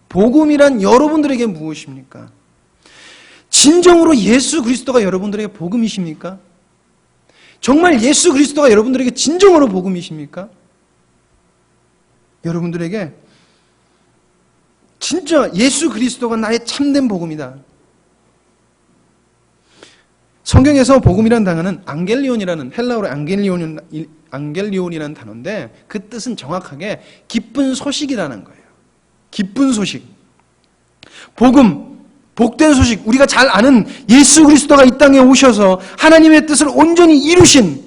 복음이란 여러분들에게 무엇입니까? 진정으로 예수 그리스도가 여러분들에게 복음이십니까? 정말 예수 그리스도가 여러분들에게 진정으로 복음이십니까? 여러분들에게 진짜 예수 그리스도가 나의 참된 복음이다. 성경에서 복음이라는 단어는 앙겔리온이라는, 헬라어로 앙겔리온이라는 단어인데 그 뜻은 정확하게 기쁜 소식이라는 거예요. 기쁜 소식. 복음, 복된 소식, 우리가 잘 아는 예수 그리스도가 이 땅에 오셔서 하나님의 뜻을 온전히 이루신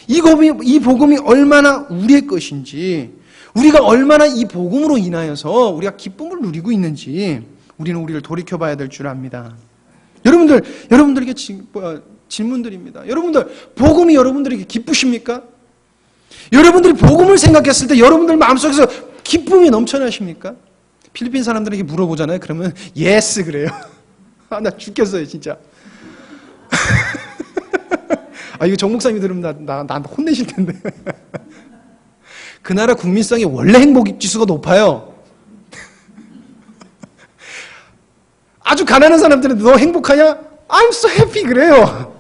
이 복음이 얼마나 우리의 것인지, 우리가 얼마나 이 복음으로 인하여서 우리가 기쁨을 누리고 있는지 우리는 우리를 돌이켜봐야 될 줄 압니다. 여러분들에게 질문드립니다. 여러분들, 복음이 여러분들에게 기쁘십니까? 여러분들이 복음을 생각했을 때 여러분들 마음속에서 기쁨이 넘쳐나십니까? 필리핀 사람들에게 물어보잖아요. 그러면 예스 그래요. 아, 나 죽겠어요, 진짜. 아, 이거 정 목사님이 들으면 나 혼내실 텐데. 그 나라 국민성이 원래 행복 지수가 높아요. 아주 가난한 사람들은 너 행복하냐? I'm so happy 그래요.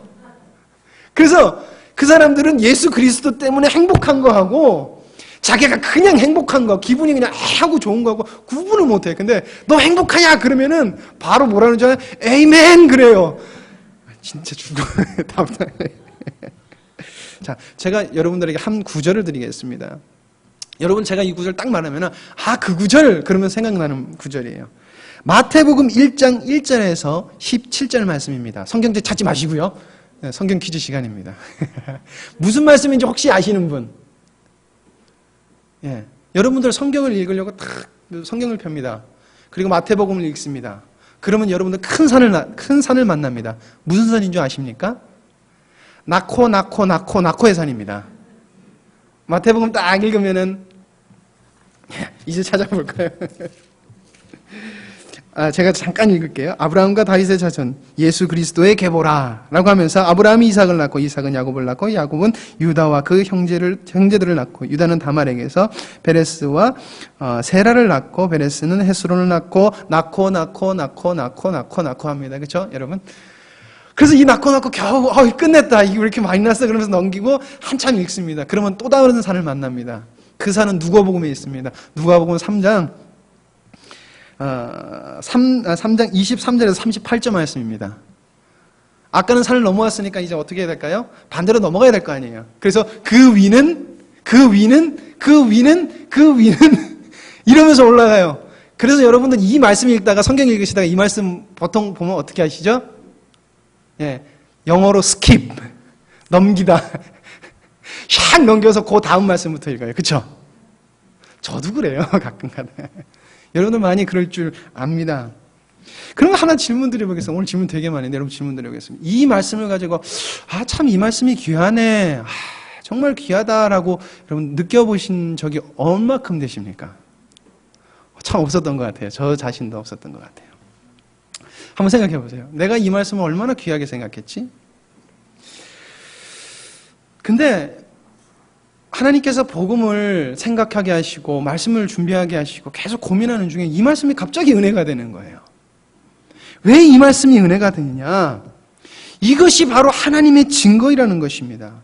그래서 그 사람들은 예수 그리스도 때문에 행복한 거하고 자기가 그냥 행복한 거, 기분이 그냥 하고 좋은 거하고 구분을 못해. 근데 너 행복하냐? 그러면은 바로 뭐라는 줄 알아요? 에이멘 그래요. 진짜 죽어. 자, 제가 여러분들에게 한 구절을 드리겠습니다. 여러분 제가 이 구절 딱 말하면 그 구절 그러면 생각나는 구절이에요. 마태복음 1장 1절에서 17절 말씀입니다. 성경책 찾지 마시고요. 성경 퀴즈 시간입니다. 무슨 말씀인지 혹시 아시는 분? 예. 여러분들 성경을 읽으려고 딱 성경을 펴니다. 그리고 마태복음을 읽습니다. 그러면 여러분들 큰 산을 만납니다. 무슨 산인 줄 아십니까? 나코의 산입니다. 마태복음 딱 읽으면은 이제 찾아볼까요? 제가 잠깐 읽을게요. 아브라함과 다윗의 자손 예수 그리스도의 계보라 라고 하면서 아브라함이 이삭을 낳고 이삭은 야곱을 낳고 야곱은 유다와 그 형제들을 낳고 유다는 다말에게서 베레스와 세라를 낳고 베레스는 헤스론을 낳고 낳고 합니다. 그렇죠, 여러분? 그래서 이 낳고 겨우 끝냈다. 이게 왜 이렇게 많이 났어? 그러면서 넘기고 한참 읽습니다. 그러면 또 다른 산을 만납니다. 그 산은 누가복음에 있습니다. 누가복음 3장 23절에서 38절 말씀입니다. 아까는 산을 넘어왔으니까 이제 어떻게 해야 될까요? 반대로 넘어가야 될 거 아니에요. 그래서 그 위는 이러면서 올라가요. 그래서 여러분들 이 말씀 읽다가 성경 읽으시다가 이 말씀 보통 보면 어떻게 하시죠? 예, 영어로 skip 넘기다. 샥 넘겨서 그 다음 말씀부터 읽어요. 그렇죠? 저도 그래요. 가끔가다. 여러분들 많이 그럴 줄 압니다. 그럼 하나 질문 드려보겠습니다. 오늘 질문 되게 많은데 여러분 질문 드려보겠습니다. 이 말씀을 가지고 참 이 말씀이 귀하네. 정말 귀하다라고 여러분 느껴보신 적이 얼마큼 되십니까? 참 없었던 것 같아요. 저 자신도 없었던 것 같아요. 한번 생각해 보세요. 내가 이 말씀을 얼마나 귀하게 생각했지? 근데 하나님께서 복음을 생각하게 하시고 말씀을 준비하게 하시고 계속 고민하는 중에 이 말씀이 갑자기 은혜가 되는 거예요. 왜 이 말씀이 은혜가 되느냐? 이것이 바로 하나님의 증거이라는 것입니다.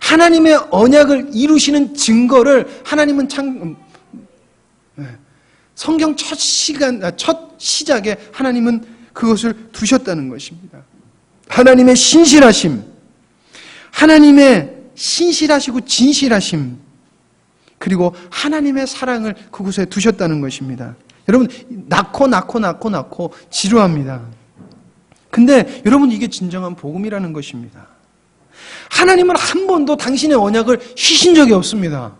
하나님의 언약을 이루시는 증거를 하나님은 성경 첫 시작에 하나님은 그것을 두셨다는 것입니다. 하나님의 신실하심, 하나님의 신실하시고 진실하심, 그리고 하나님의 사랑을 그곳에 두셨다는 것입니다. 여러분, 낳고 지루합니다. 근데 여러분, 이게 진정한 복음이라는 것입니다. 하나님은 한 번도 당신의 언약을 쉬신 적이 없습니다.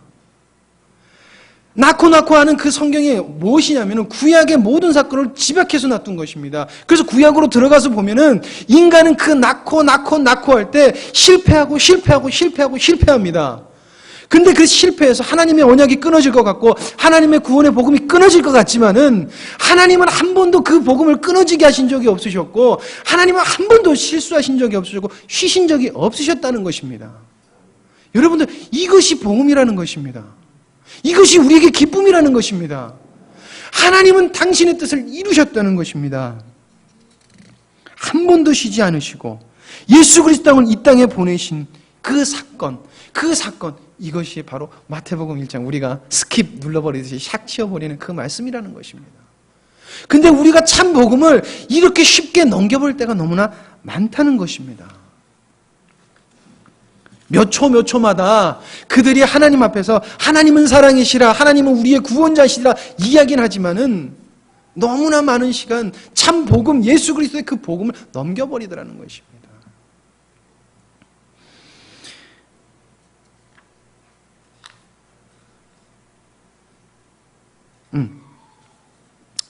낳고 하는 그 성경이 무엇이냐면 구약의 모든 사건을 집약해서 놔둔 것입니다. 그래서 구약으로 들어가서 보면은 인간은 그 낳고 할 때 실패합니다. 근데 그 실패해서 하나님의 언약이 끊어질 것 같고 하나님의 구원의 복음이 끊어질 것 같지만은 하나님은 한 번도 그 복음을 끊어지게 하신 적이 없으셨고 하나님은 한 번도 실수하신 적이 없으셨고 쉬신 적이 없으셨다는 것입니다. 여러분들, 이것이 복음이라는 것입니다. 이것이 우리에게 기쁨이라는 것입니다. 하나님은 당신의 뜻을 이루셨다는 것입니다. 한 번도 쉬지 않으시고 예수 그리스도를 이 땅에 보내신 그 사건, 이것이 바로 마태복음 1장 우리가 스킵 눌러버리듯이 샥 치워버리는 그 말씀이라는 것입니다. 근데 우리가 참 복음을 이렇게 쉽게 넘겨볼 때가 너무나 많다는 것입니다. 몇 초마다 그들이 하나님 앞에서 하나님은 사랑이시라, 하나님은 우리의 구원자시라 이야기는 하지만은 너무나 많은 시간 참 복음, 예수 그리스도의 그 복음을 넘겨버리더라는 것입니다.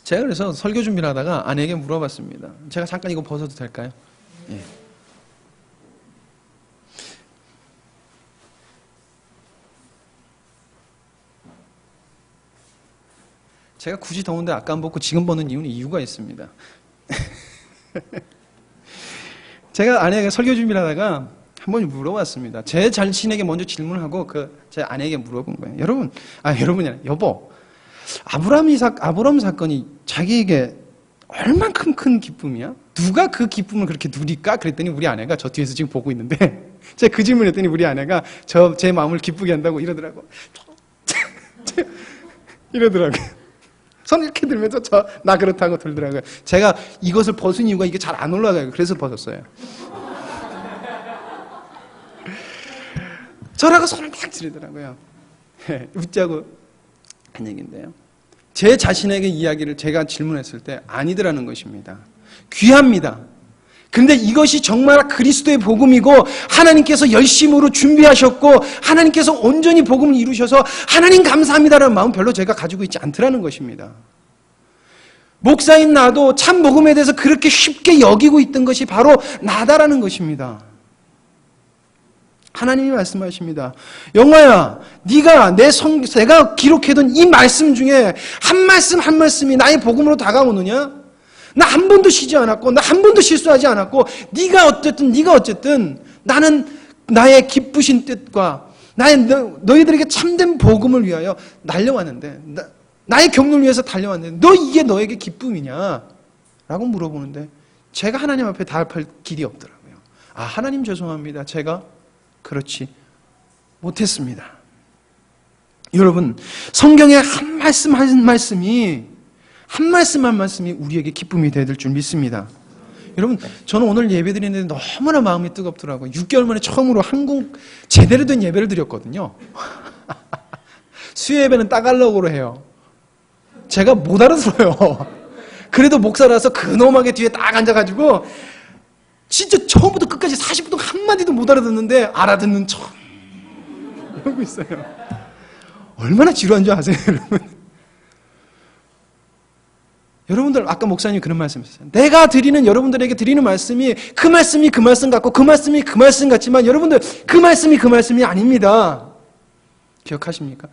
제가 그래서 설교 준비를 하다가 아내에게 물어봤습니다. 제가 잠깐 이거 벗어도 될까요? 예. 제가 굳이 더운데 아까 안 벗고 지금 벗는 이유는 이유가 있습니다. 제가 아내에게 설교 준비를 하다가 한 번 물어봤습니다. 제 자신에게 먼저 질문을 하고 제 아내에게 물어본 거예요. 여러분이 아니라 여보, 아브람 사건이 자기에게 얼만큼 큰 기쁨이야? 누가 그 기쁨을 그렇게 누릴까? 그랬더니 우리 아내가 저 뒤에서 지금 보고 있는데 제가 그 질문을 했더니 우리 아내가 제 마음을 기쁘게 한다고 이러더라고. 이러더라고요. 손 이렇게 들면서 나 그렇다고 들더라고요. 제가 이것을 벗은 이유가 이게 잘 안 올라가요. 그래서 벗었어요. 저라고 손을 막 지르더라고요. 웃자고 한 얘기인데요. 제 자신에게 이야기를 제가 질문했을 때 아니더라는 것입니다. 귀합니다. 근데 이것이 정말 그리스도의 복음이고 하나님께서 열심으로 준비하셨고 하나님께서 온전히 복음을 이루셔서 하나님 감사합니다라는 마음 별로 제가 가지고 있지 않더라는 것입니다. 목사인 나도 참 복음에 대해서 그렇게 쉽게 여기고 있던 것이 바로 나다라는 것입니다. 하나님이 말씀하십니다. 영화야, 네가 내가 기록해둔 이 말씀 중에 한 말씀 한 말씀이 나의 복음으로 다가오느냐? 나 한 번도 쉬지 않았고 나 한 번도 실수하지 않았고 네가 어쨌든 나는 나의 기쁘신 뜻과 너희들에게 참된 복음을 위하여 달려왔는데 나의 경륜을 위해서 달려왔는데 이게 너에게 기쁨이냐? 라고 물어보는데 제가 하나님 앞에 답할 길이 없더라고요. 하나님 죄송합니다. 제가 그렇지 못했습니다. 여러분, 성경의 한 말씀 한 말씀이 우리에게 기쁨이 되야 될 줄 믿습니다. 여러분, 저는 오늘 예배 드리는데 너무나 마음이 뜨겁더라고요. 6개월 만에 처음으로 한국 제대로 된 예배를 드렸거든요. 수요 예배는 따갈록으로 해요. 제가 못 알아들어요. 그래도 목사라서 근엄하게 뒤에 딱 앉아가지고 진짜 처음부터 끝까지 40분 동안 한마디도 못 알아듣는데 알아듣는 척 하고 있어요. 얼마나 지루한 줄 아세요, 여러분? 여러분들 아까 목사님이 그런 말씀하셨어요. 내가 여러분들에게 드리는 말씀이 그 말씀 같고 그 말씀이 그 말씀 같지만 여러분들 그 말씀이 아닙니다. 기억하십니까?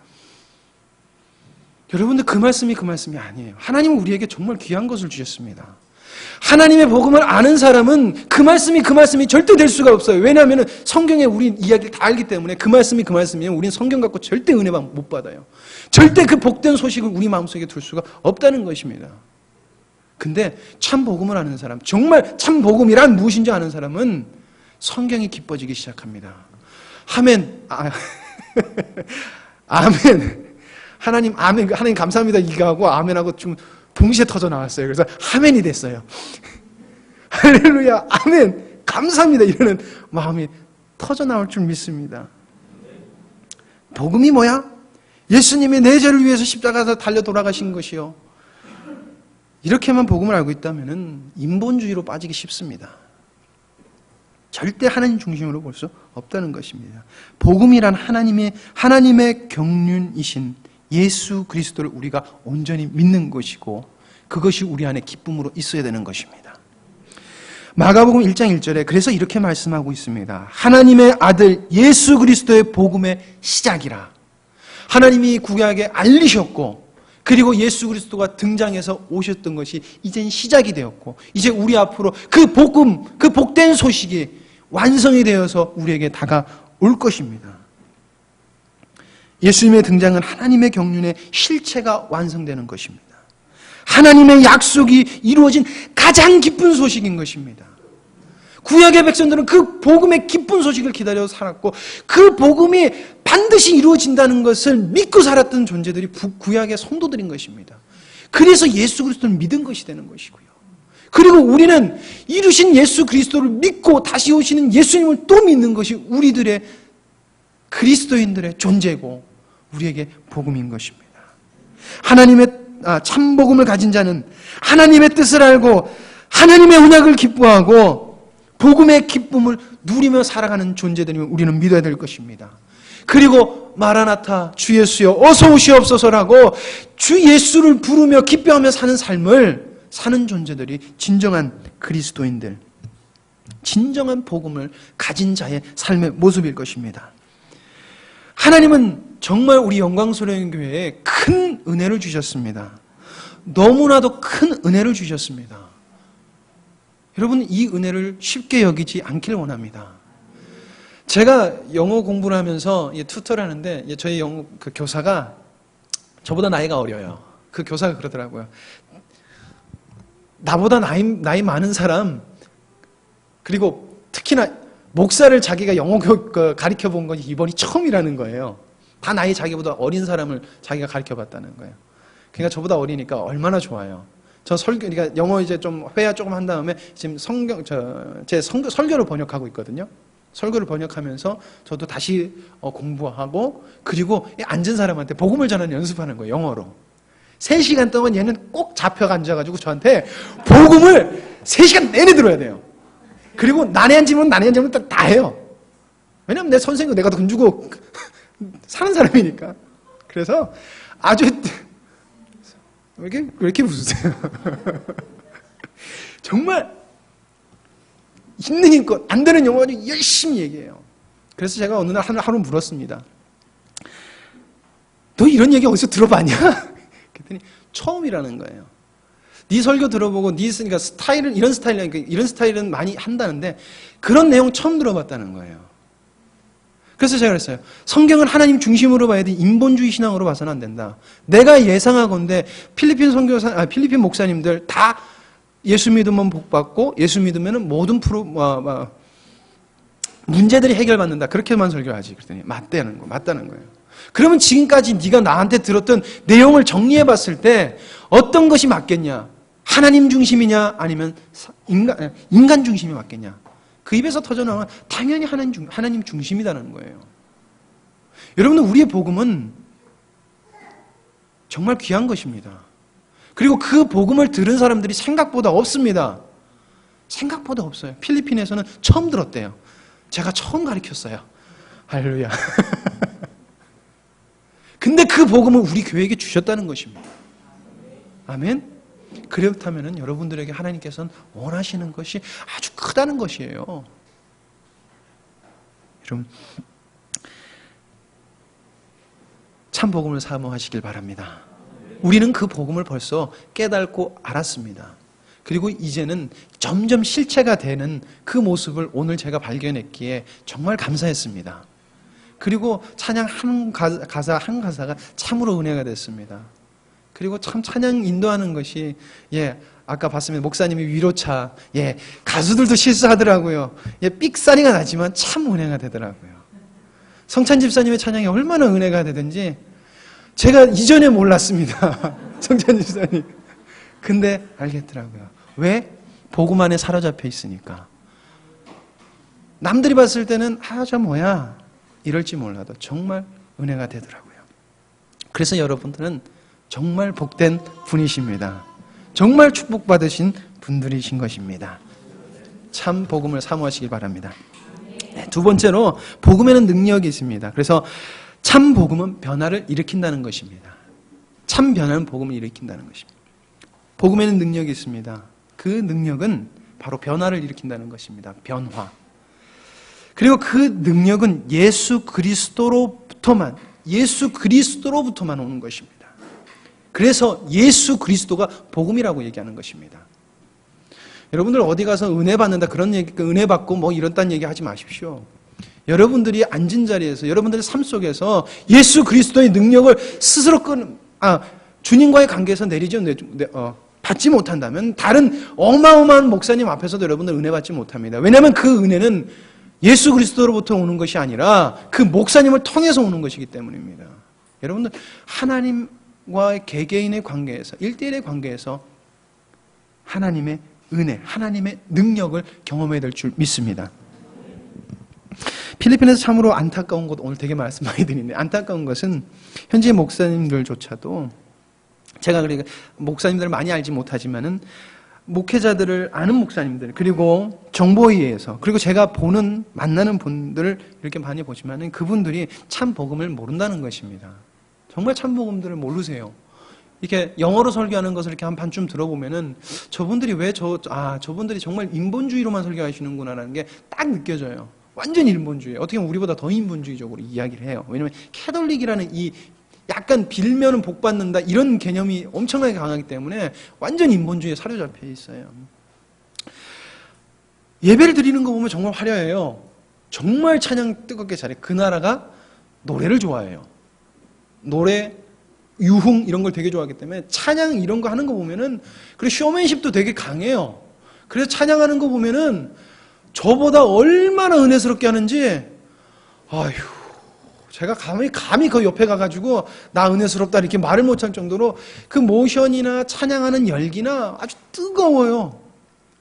여러분들 그 말씀이 아니에요. 하나님은 우리에게 정말 귀한 것을 주셨습니다. 하나님의 복음을 아는 사람은 그 말씀이 절대 될 수가 없어요. 왜냐하면 성경에 우리 이야기를 다 알기 때문에 그 말씀이면 우리는 성경 갖고 절대 은혜 못 받아요. 절대 그 복된 소식을 우리 마음속에 둘 수가 없다는 것입니다. 근데 참 복음을 아는 사람, 정말 참 복음이란 무엇인지 아는 사람은 성경이 기뻐지기 시작합니다. 아멘. 아멘. 하나님 감사합니다. 이거하고 아멘하고 좀 동시에 터져 나왔어요. 그래서 아멘이 됐어요. 할렐루야, 아멘, 감사합니다. 이러는 마음이 터져 나올 줄 믿습니다. 복음이 뭐야? 예수님이 내 죄를 위해서 십자가에서 달려 돌아가신 것이요. 이렇게만 복음을 알고 있다면 인본주의로 빠지기 쉽습니다. 절대 하나님 중심으로 볼 수 없다는 것입니다. 복음이란 하나님의 경륜이신 예수 그리스도를 우리가 온전히 믿는 것이고 그것이 우리 안에 기쁨으로 있어야 되는 것입니다. 마가복음 1장 1절에 그래서 이렇게 말씀하고 있습니다. 하나님의 아들 예수 그리스도의 복음의 시작이라. 하나님이 구약에 알리셨고 그리고 예수 그리스도가 등장해서 오셨던 것이 이젠 시작이 되었고 이제 우리 앞으로 그 복음, 그 복된 소식이 완성이 되어서 우리에게 다가올 것입니다. 예수님의 등장은 하나님의 경륜의 실체가 완성되는 것입니다. 하나님의 약속이 이루어진 가장 기쁜 소식인 것입니다. 구약의 백성들은 그 복음의 기쁜 소식을 기다려 살았고 그 복음이 반드시 이루어진다는 것을 믿고 살았던 존재들이 구약의 성도들인 것입니다. 그래서 예수 그리스도를 믿은 것이 되는 것이고요. 그리고 우리는 이루신 예수 그리스도를 믿고 다시 오시는 예수님을 또 믿는 것이 우리들의 그리스도인들의 존재고 우리에게 복음인 것입니다. 하나님의 참 복음을 가진 자는 하나님의 뜻을 알고 하나님의 언약을 기뻐하고 복음의 기쁨을 누리며 살아가는 존재들이면 우리는 믿어야 될 것입니다. 그리고 마라나타 주 예수여 어서 오시옵소서라고 주 예수를 부르며 기뻐하며 사는 삶을 사는 존재들이 진정한 그리스도인들, 진정한 복음을 가진 자의 삶의 모습일 것입니다. 하나님은 정말 우리 영광스러운 교회에 큰 은혜를 주셨습니다. 너무나도 큰 은혜를 주셨습니다. 여러분, 이 은혜를 쉽게 여기지 않길 원합니다. 제가 영어 공부를 하면서 튜터를 하는데 저희 영어 그 교사가 저보다 나이가 어려요. 그 교사가 그러더라고요. 나보다 나이 많은 사람, 그리고 특히나 목사를 자기가 영어 가르쳐 본 건 이번이 처음이라는 거예요. 다 나이 자기보다 어린 사람을 자기가 가르쳐 봤다는 거예요. 그러니까 저보다 어리니까 얼마나 좋아요. 저 그러니까 영어 이제 좀 회화 조금 한 다음에 지금 설교를 번역하고 있거든요. 설교를 번역하면서 저도 다시 공부하고, 그리고 앉은 사람한테 복음을 전하는 연습하는 거예요, 영어로. 3시간 동안 얘는 꼭 잡혀 앉아가지고 저한테 복음을 3시간 내내 들어야 돼요. 그리고 난해 한 질문 다 해요. 왜냐면 내 선생님 내가 돈 주고 사는 사람이니까. 그래서 아주 왜 이렇게 웃으세요? 정말 있는 힘껏 안 되는 영어 아주 열심히 얘기해요. 그래서 제가 어느 날 하루 물었습니다. 너 이런 얘기 어디서 들어봤냐? 그랬더니 처음이라는 거예요. 네 설교 들어보고 그러니까 스타일은 이런 스타일이니까 이런 스타일은 많이 한다는데 그런 내용 처음 들어봤다는 거예요. 그래서 제가 그랬어요. 성경을 하나님 중심으로 봐야 돼. 인본주의 신앙으로 봐서는 안 된다. 내가 예상하건대 필리핀 목사님들 다 예수 믿으면 복 받고 예수 믿으면 모든 문제들이 해결받는다. 그렇게만 설교하지. 그랬더니 맞다는 거예요. 그러면 지금까지 네가 나한테 들었던 내용을 정리해 봤을 때 어떤 것이 맞겠냐? 하나님 중심이냐 아니면 인간 중심이 맞겠냐? 그 입에서 터져나오면 당연히 하나님 중심이라는 거예요. 여러분들, 우리의 복음은 정말 귀한 것입니다. 그리고 그 복음을 들은 사람들이 생각보다 없습니다. 생각보다 없어요. 필리핀에서는 처음 들었대요. 제가 처음 가르쳤어요. 할렐루야. 근데 그 복음을 우리 교회에게 주셨다는 것입니다. 아멘? 그렇다면 여러분들에게 하나님께서는 원하시는 것이 아주 크다는 것이에요. 여러분, 참 복음을 사모하시길 바랍니다. 우리는 그 복음을 벌써 깨닫고 알았습니다. 그리고 이제는 점점 실체가 되는 그 모습을 오늘 제가 발견했기에 정말 감사했습니다. 그리고 찬양 한 가사가 참으로 은혜가 됐습니다. 그리고 참 찬양 인도하는 것이, 아까 봤으면 목사님이 위로차, 가수들도 실수하더라고요. 삑사리가 나지만 참 은혜가 되더라고요. 성찬 집사님의 찬양이 얼마나 은혜가 되든지 제가 이전에 몰랐습니다. 성찬 집사님. 근데 알겠더라고요. 왜? 복음 안에 사로잡혀 있으니까. 남들이 봤을 때는 저 뭐야 이럴지 몰라도 정말 은혜가 되더라고요. 그래서 여러분들은 정말 복된 분이십니다. 정말 축복받으신 분들이신 것입니다. 참 복음을 사모하시길 바랍니다. 두 번째로, 복음에는 능력이 있습니다. 그래서 참 복음은 변화를 일으킨다는 것입니다. 참 변화는 복음을 일으킨다는 것입니다. 복음에는 능력이 있습니다. 그 능력은 바로 변화를 일으킨다는 것입니다. 변화. 그리고 그 능력은 예수 그리스도로부터만 오는 것입니다. 그래서 예수 그리스도가 복음이라고 얘기하는 것입니다. 여러분들 어디 가서 은혜 받는다 그런 얘기, 은혜 받고 뭐 이런다는 얘기 하지 마십시오. 여러분들이 앉은 자리에서, 여러분들의 삶 속에서 예수 그리스도의 능력을 스스로 주님과의 관계에서 받지 못한다면 다른 어마어마한 목사님 앞에서도 여러분들 은혜 받지 못합니다. 왜냐하면 그 은혜는 예수 그리스도로부터 오는 것이 아니라 그 목사님을 통해서 오는 것이기 때문입니다. 여러분들, 하나님과의 개개인의 관계에서, 1대1의 관계에서 하나님의 은혜, 하나님의 능력을 경험해야 될 줄 믿습니다. 필리핀에서 참으로 안타까운 것, 오늘 되게 말씀 많이 드리는데, 안타까운 것은 현재 목사님들조차도, 제가 그러니까 목사님들을 많이 알지 못하지만은 목회자들을 아는 목사님들, 그리고 정보에 의해서, 그리고 제가 만나는 분들을 이렇게 많이 보지만은 그분들이 참 복음을 모른다는 것입니다. 정말 참 복음들을 모르세요. 이렇게 영어로 설교하는 것을 이렇게 한 반쯤 들어보면은 저분들이 저분들이 정말 인본주의로만 설교하시는구나라는 게 딱 느껴져요. 완전 인본주의. 어떻게 보면 우리보다 더 인본주의적으로 이야기를 해요. 왜냐하면 캐톨릭이라는 이 약간 빌면은 복 받는다 이런 개념이 엄청나게 강하기 때문에 완전 인본주의에 사로잡혀 있어요. 예배를 드리는 거 보면 정말 화려해요. 정말 찬양 뜨겁게 잘해. 그 나라가 노래를 좋아해요. 노래, 유흥 이런 걸 되게 좋아하기 때문에 찬양 이런 거 하는 거 보면은, 그리고 쇼맨십도 되게 강해요. 그래서 찬양하는 거 보면은 저보다 얼마나 은혜스럽게 하는지, 아휴, 제가 감히 그 옆에 가가지고 나 은혜스럽다 이렇게 말을 못할 정도로 그 모션이나 찬양하는 열기나 아주 뜨거워요.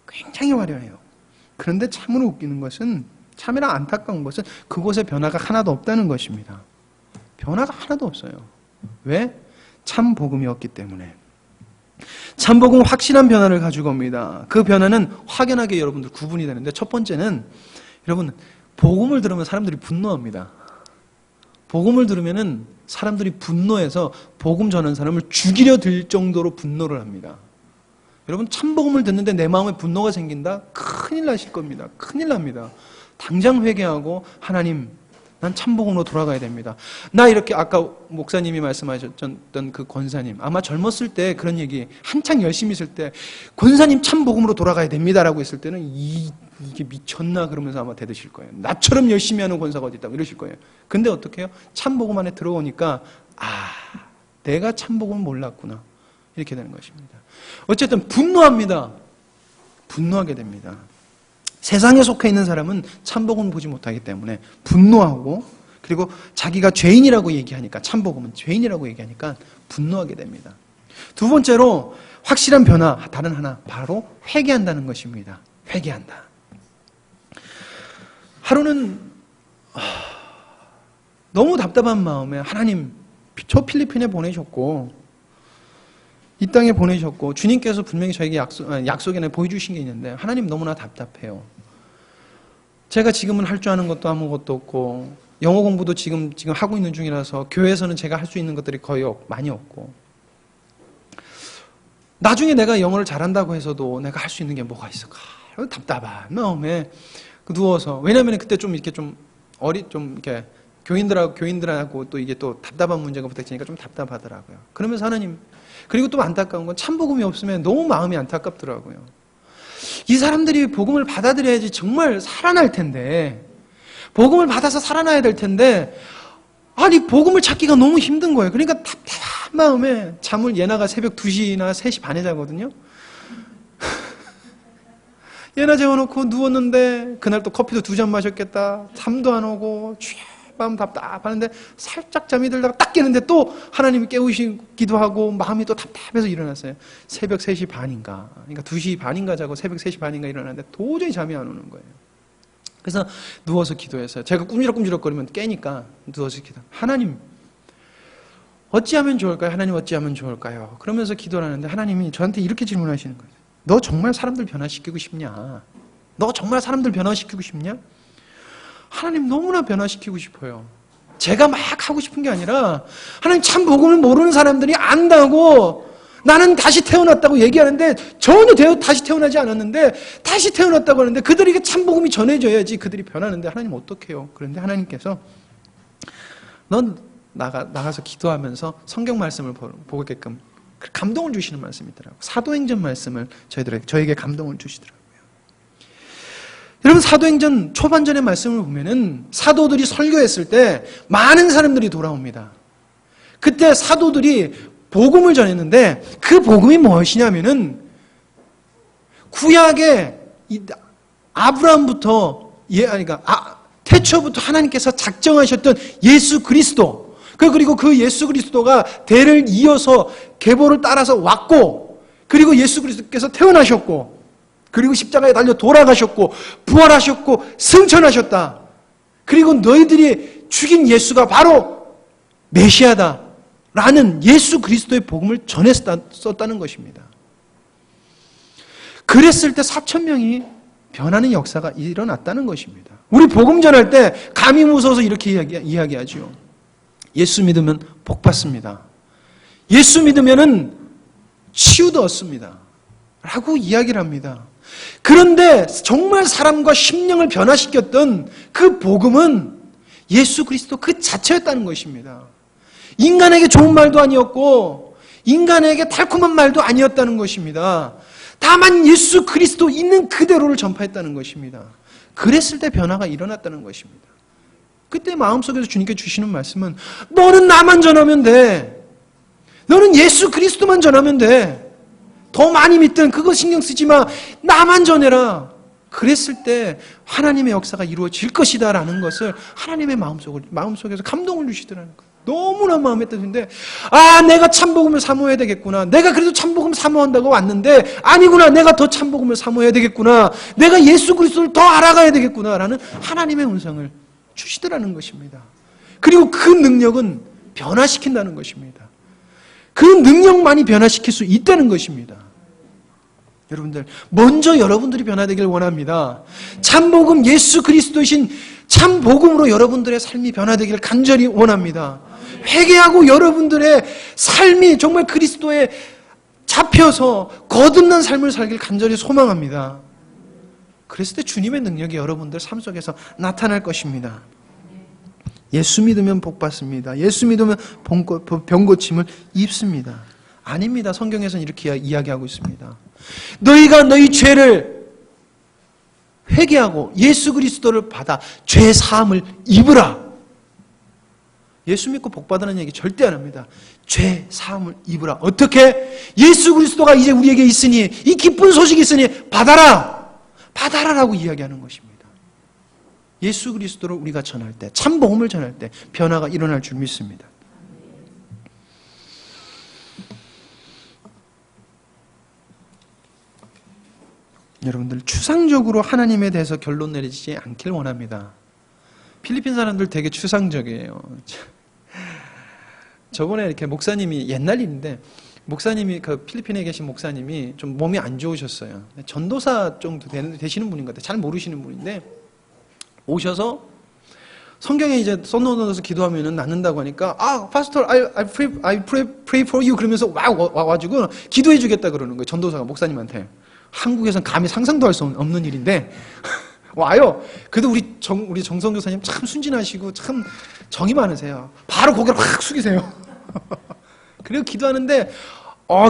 굉장히 화려해요. 그런데 참으로 웃기는 것은, 참이라 안타까운 것은 그곳에 변화가 하나도 없다는 것입니다. 변화가 하나도 없어요. 왜? 참 복음이었기 때문에. 참 복음은 확실한 변화를 가지고 옵니다. 그 변화는 확연하게 여러분들 구분이 되는데, 첫 번째는 여러분, 복음을 들으면 사람들이 분노합니다. 복음을 들으면은 사람들이 분노해서 복음 전하는 사람을 죽이려 들 정도로 분노를 합니다. 여러분, 참 복음을 듣는데 내 마음에 분노가 생긴다? 큰일 나실 겁니다. 큰일 납니다. 당장 회개하고, 하나님, 난 참복음으로 돌아가야 됩니다. 나 이렇게 아까 목사님이 말씀하셨던 그 권사님, 아마 젊었을 때 그런 얘기, 한창 열심히 있을 때 권사님 참복음으로 돌아가야 됩니다라고 했을 때는 이게 미쳤나 그러면서 아마 대드실 거예요. 나처럼 열심히 하는 권사가 어디 있다고 이러실 거예요. 근데 어떻게 해요? 참복음 안에 들어오니까 내가 참복음을 몰랐구나 이렇게 되는 것입니다. 어쨌든 분노합니다. 분노하게 됩니다. 세상에 속해 있는 사람은 참복음을 보지 못하기 때문에 분노하고, 그리고 자기가 죄인이라고 얘기하니까, 참복음은 죄인이라고 얘기하니까 분노하게 됩니다. 두 번째로 확실한 변화, 다른 하나, 바로 회개한다는 것입니다. 회개한다. 하루는 너무 답답한 마음에, 하나님, 저 필리핀에 보내셨고 이 땅에 보내셨고 주님께서 분명히 저에게 약속에 보여주신 게 있는데, 하나님 너무나 답답해요. 제가 지금은 할 줄 아는 것도 아무것도 없고, 영어 공부도 지금 하고 있는 중이라서 교회에서는 제가 할 수 있는 것들이 거의 많이 없고, 나중에 내가 영어를 잘한다고 해서도 내가 할 수 있는 게 뭐가 있을까? 답답한 마음에 누워서, 왜냐하면 그때 좀 이렇게 좀 이렇게 교인들하고 또 이게 또 답답한 문제가 부닥치니까 좀 답답하더라고요. 그러면서 하나님, 그리고 또 안타까운 건 참복음이 없으면 너무 마음이 안타깝더라고요. 이 사람들이 복음을 받아들여야지 정말 살아날 텐데, 복음을 받아서 살아나야 될 텐데, 아니 복음을 찾기가 너무 힘든 거예요. 그러니까 답답한 마음에 잠을, 예나가 새벽 2시나 3시 반에 자거든요. 예나 재워놓고 누웠는데 그날 또 커피도 2잔 마셨겠다. 잠도 안 오고 마음 답답하는데 살짝 잠이 들다가 딱 깨는데 또 하나님이 깨우시기도 하고 마음이 또 답답해서 일어났어요. 새벽 3시 반인가, 그러니까 2시 반인가 자고 새벽 3시 반인가 일어났는데 도저히 잠이 안 오는 거예요. 그래서 누워서 기도했어요. 제가 꿈지럭꿈지럭거리면 깨니까 누워서 기도. 하나님, 어찌하면 좋을까요? 하나님, 어찌하면 좋을까요? 그러면서 기도를 하는데 하나님이 저한테 이렇게 질문하시는 거예요. 너 정말 사람들 변화시키고 싶냐? 너 정말 사람들 변화시키고 싶냐? 하나님, 너무나 변화시키고 싶어요. 제가 막 하고 싶은 게 아니라, 하나님, 참 복음을 모르는 사람들이 안다고, 나는 다시 태어났다고 얘기하는데 전혀 다시 태어나지 않았는데 다시 태어났다고 하는데, 그들에게 참 복음이 전해져야지 그들이 변하는데 하나님 어떡해요? 그런데 하나님께서 넌 나가서 기도하면서 성경 말씀을 보게끔 감동을 주시는 말씀이 있더라고요. 사도행전 말씀을 저에게 감동을 주시더라고요. 여러분, 사도행전 초반전의 말씀을 보면은 사도들이 설교했을 때 많은 사람들이 돌아옵니다. 그때 사도들이 복음을 전했는데, 그 복음이 무엇이냐면은 구약에 아브라함부터 태초부터 하나님께서 작정하셨던 예수 그리스도, 그리고 그 예수 그리스도가 대를 이어서 계보를 따라서 왔고, 그리고 예수 그리스도께서 태어나셨고, 그리고 십자가에 달려 돌아가셨고, 부활하셨고, 승천하셨다. 그리고 너희들이 죽인 예수가 바로 메시아다 라는 예수 그리스도의 복음을 전했었다는 것입니다. 그랬을 때 4,000명이 변하는 역사가 일어났다는 것입니다. 우리 복음 전할 때 감히 무서워서 이렇게 이야기하죠. 예수 믿으면 복 받습니다. 예수 믿으면은 치유도 얻습니다. 라고 이야기를 합니다. 그런데 정말 사람과 심령을 변화시켰던 그 복음은 예수 그리스도 그 자체였다는 것입니다. 인간에게 좋은 말도 아니었고 인간에게 달콤한 말도 아니었다는 것입니다. 다만 예수 그리스도 있는 그대로를 전파했다는 것입니다. 그랬을 때 변화가 일어났다는 것입니다. 그때 마음속에서 주님께 주시는 말씀은 너는 나만 전하면 돼. 너는 예수 그리스도만 전하면 돼. 더 많이 믿든 그거 신경 쓰지 마. 나만 전해라. 그랬을 때 하나님의 역사가 이루어질 것이다 라는 것을 하나님의 마음속에서 감동을 주시더라는 거예요. 너무나 마음에 드는데 내가 참복음을 사모해야 되겠구나. 내가 그래도 참복음 사모한다고 왔는데 아니구나. 내가 더 참복음을 사모해야 되겠구나. 내가 예수 그리스도를 더 알아가야 되겠구나 라는 하나님의 음성을 주시더라는 것입니다. 그리고 그 능력은 변화시킨다는 것입니다. 그 능력만이 변화시킬 수 있다는 것입니다. 여러분들, 먼저 여러분들이 변화되길 원합니다. 참복음 예수 그리스도이신 참복음으로 여러분들의 삶이 변화되기를 간절히 원합니다. 회개하고 여러분들의 삶이 정말 그리스도에 잡혀서 거듭난 삶을 살길 간절히 소망합니다. 그랬을 때 주님의 능력이 여러분들 삶 속에서 나타날 것입니다. 예수 믿으면 복 받습니다. 예수 믿으면 병 고침을 입습니다. 아닙니다. 성경에서는 이렇게 이야기하고 있습니다. 너희가 너희 죄를 회개하고 예수 그리스도를 받아 죄 사함을 입으라. 예수 믿고 복 받으라는 얘기 절대 안 합니다. 죄 사함을 입으라. 어떻게? 예수 그리스도가 이제 우리에게 있으니, 이 기쁜 소식이 있으니 받아라. 받아라라고 이야기하는 것입니다. 예수 그리스도를 우리가 전할 때, 참 복음을 전할 때 변화가 일어날 줄 믿습니다. 여러분들, 추상적으로 하나님에 대해서 결론 내리지 않길 원합니다. 필리핀 사람들 되게 추상적이에요. 저번에 이렇게 목사님이, 옛날 일인데 목사님이, 그 필리핀에 계신 목사님이 좀 몸이 안 좋으셨어요. 전도사 정도 되시는 분인 것 같아요. 잘 모르시는 분인데 오셔서 성경에 이제 써놓아서 기도하면은 낫는다고 하니까 파스터, I pray for you 그러면서 와가지고 기도해 주겠다 그러는 거예요. 전도사가 목사님한테. 한국에선 감히 상상도 할 수 없는 일인데 와요. 그래도 우리 정성 교사님 참 순진하시고 참 정이 많으세요. 바로 고개를 확 숙이세요. 그리고 기도하는데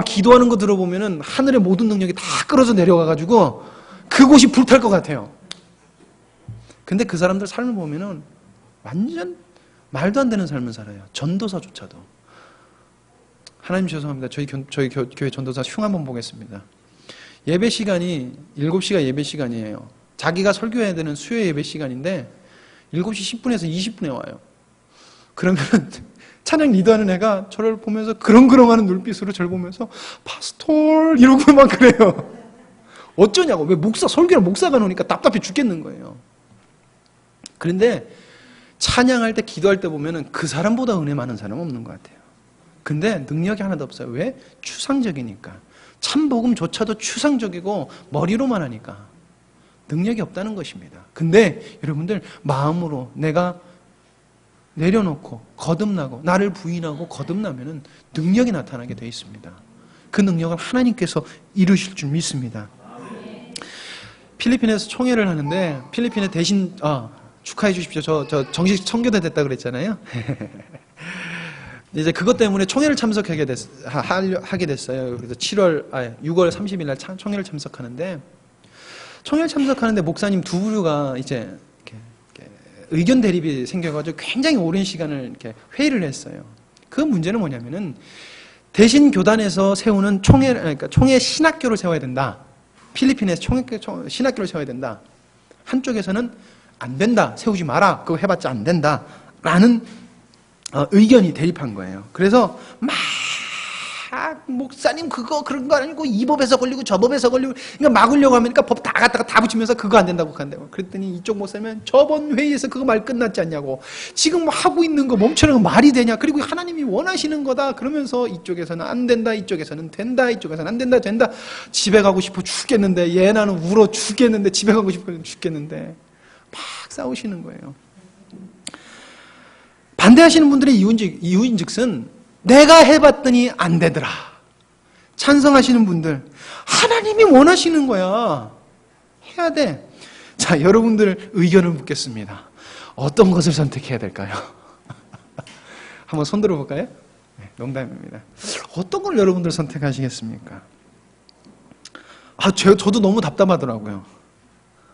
기도하는 거 들어보면은 하늘의 모든 능력이 다 끌어져 내려가가지고 그곳이 불탈 것 같아요. 근데 그 사람들 삶을 보면은 완전 말도 안 되는 삶을 살아요. 전도사조차도. 하나님 죄송합니다. 저희 교회 전도사 흉 한번 보겠습니다. 예배 시간이 7시가 예배 시간이에요. 자기가 설교해야 되는 수요 예배 시간인데 7시 10분에서 20분에 와요. 그러면 찬양 리더하는 애가 저를 보면서 그렁그렁하는 눈빛으로 저를 보면서 파스톨 이러고 막 그래요. 어쩌냐고. 왜 설교를 목사가 놓으니까 답답해 죽겠는 거예요. 그런데 찬양할 때 기도할 때 보면은 그 사람보다 은혜 많은 사람은 없는 것 같아요. 근데 능력이 하나도 없어요. 왜? 추상적이니까. 참복음조차도 추상적이고 머리로만 하니까 능력이 없다는 것입니다. 근데 여러분들, 마음으로 내가 내려놓고 거듭나고 나를 부인하고 거듭나면은 능력이 나타나게 되어 있습니다. 그 능력을 하나님께서 이루실 줄 믿습니다. 필리핀에서 총회를 하는데 필리핀에 대신 축하해 주십시오. 저 정식 청교대 됐다 그랬잖아요. 이제 그것 때문에 총회를 참석하게 됐어요. 그래서 6월 30일 날 총회를 참석하는데, 총회를 참석하는데 목사님 두 부류가 이제 이렇게 의견 대립이 생겨가지고 굉장히 오랜 시간을 이렇게 회의를 했어요. 그 문제는 뭐냐면은 대신 교단에서 세우는 총회 신학교를 세워야 된다. 필리핀에서 신학교를 세워야 된다. 한쪽에서는 안 된다. 세우지 마라. 그거 해봤자 안 된다. 라는 의견이 대립한 거예요. 그래서 막 목사님 그런 거 아니고 이 법에서 걸리고 저 법에서 걸리고, 그러니까 막으려고 하니까 법 다 갖다가 다 붙이면서 그거 안 된다고 한다고. 그랬더니 이쪽 목사님은 저번 회의에서 그거 말 끝났지 않냐고. 지금 뭐 하고 있는 거 멈추는 거 말이 되냐. 그리고 하나님이 원하시는 거다. 그러면서 이쪽에서는 안 된다. 이쪽에서는 된다. 이쪽에서는 안 된다. 된다. 집에 가고 싶어 죽겠는데, 얘 나는 울어 죽겠는데, 집에 가고 싶어 죽겠는데 막 싸우시는 거예요. 반대하시는 분들의 이유인즉슨 내가 해봤더니 안 되더라. 찬성하시는 분들, 하나님이 원하시는 거야. 해야 돼. 자, 여러분들 의견을 묻겠습니다. 어떤 것을 선택해야 될까요? 한번 손 들어볼까요? 네, 농담입니다. 어떤 걸 여러분들 선택하시겠습니까? 저도 너무 답답하더라고요.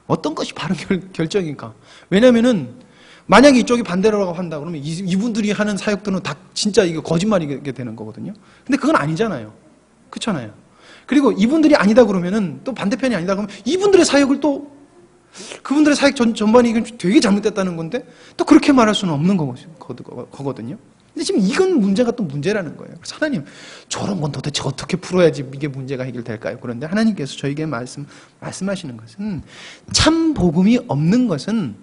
어떤 것이 바른 결정인가? 왜냐면은, 만약에 이쪽이 반대라고 한다 그러면 이분들이 하는 사역들은 다 진짜 이거 거짓말이게 되는 거거든요. 근데 그건 아니잖아요. 그렇잖아요. 그리고 이분들이 아니다 그러면은 또 반대편이 아니다 그러면 이분들의 사역을 또 그분들의 사역 전반이 되게 잘못됐다는 건데 또 그렇게 말할 수는 없는 거거든요. 근데 지금 이건 문제가 또 문제라는 거예요. 그래서 하나님, 저런 건 도대체 어떻게 풀어야지 이게 문제가 해결될까요? 그런데 하나님께서 저에게 말씀하시는 것은 참 복음이 없는 것은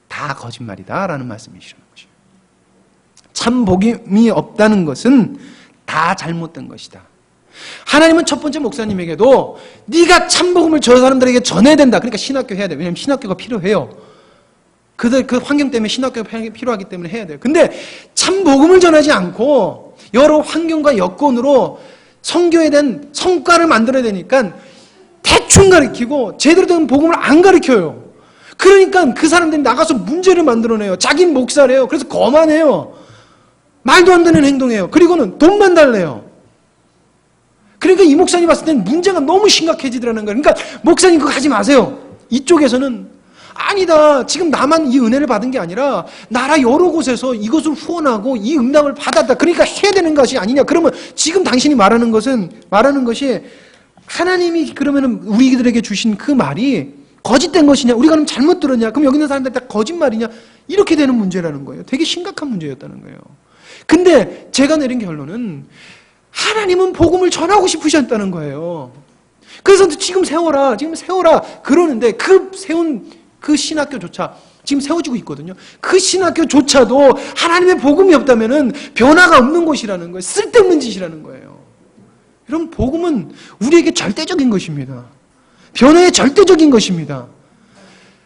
다 거짓말이다라는 말씀이시라는 거죠. 참 복음이 없다는 것은 다 잘못된 것이다. 하나님은 첫 번째 목사님에게도 네가 참 복음을 저 사람들에게 전해야 된다. 그러니까 신학교 해야 돼. 왜냐하면 신학교가 필요해요. 그 환경 때문에 신학교가 필요하기 때문에 해야 돼요. 근데 참 복음을 전하지 않고 여러 환경과 여건으로 선교에 대한 성과를 만들어야 되니까 대충 가르치고 제대로 된 복음을 안 가르쳐요. 그러니까 그 사람들이 나가서 문제를 만들어내요. 자기는 목사래요. 그래서 거만해요. 말도 안 되는 행동해요. 그리고는 돈만 달래요. 그러니까 이 목사님 봤을 때는 문제가 너무 심각해지더라는 거예요. 그러니까 목사님 그거 하지 마세요. 이쪽에서는 아니다. 지금 나만 이 은혜를 받은 게 아니라 나라 여러 곳에서 이것을 후원하고 이 응답을 받았다. 그러니까 해야 되는 것이 아니냐. 그러면 지금 당신이 말하는 것이 하나님이 그러면은 우리들에게 주신 그 말이 거짓된 것이냐? 우리가 그럼 잘못 들었냐? 그럼 여기 있는 사람들 다 거짓말이냐? 이렇게 되는 문제라는 거예요. 되게 심각한 문제였다는 거예요. 근데 제가 내린 결론은 하나님은 복음을 전하고 싶으셨다는 거예요. 그래서 지금 세워라 그러는데 그 세운 그 신학교조차 지금 세워지고 있거든요. 그 신학교조차도 하나님의 복음이 없다면은 변화가 없는 곳이라는 거예요. 쓸데없는 짓이라는 거예요. 여러분, 복음은 우리에게 절대적인 것입니다. 변화의 절대적인 것입니다.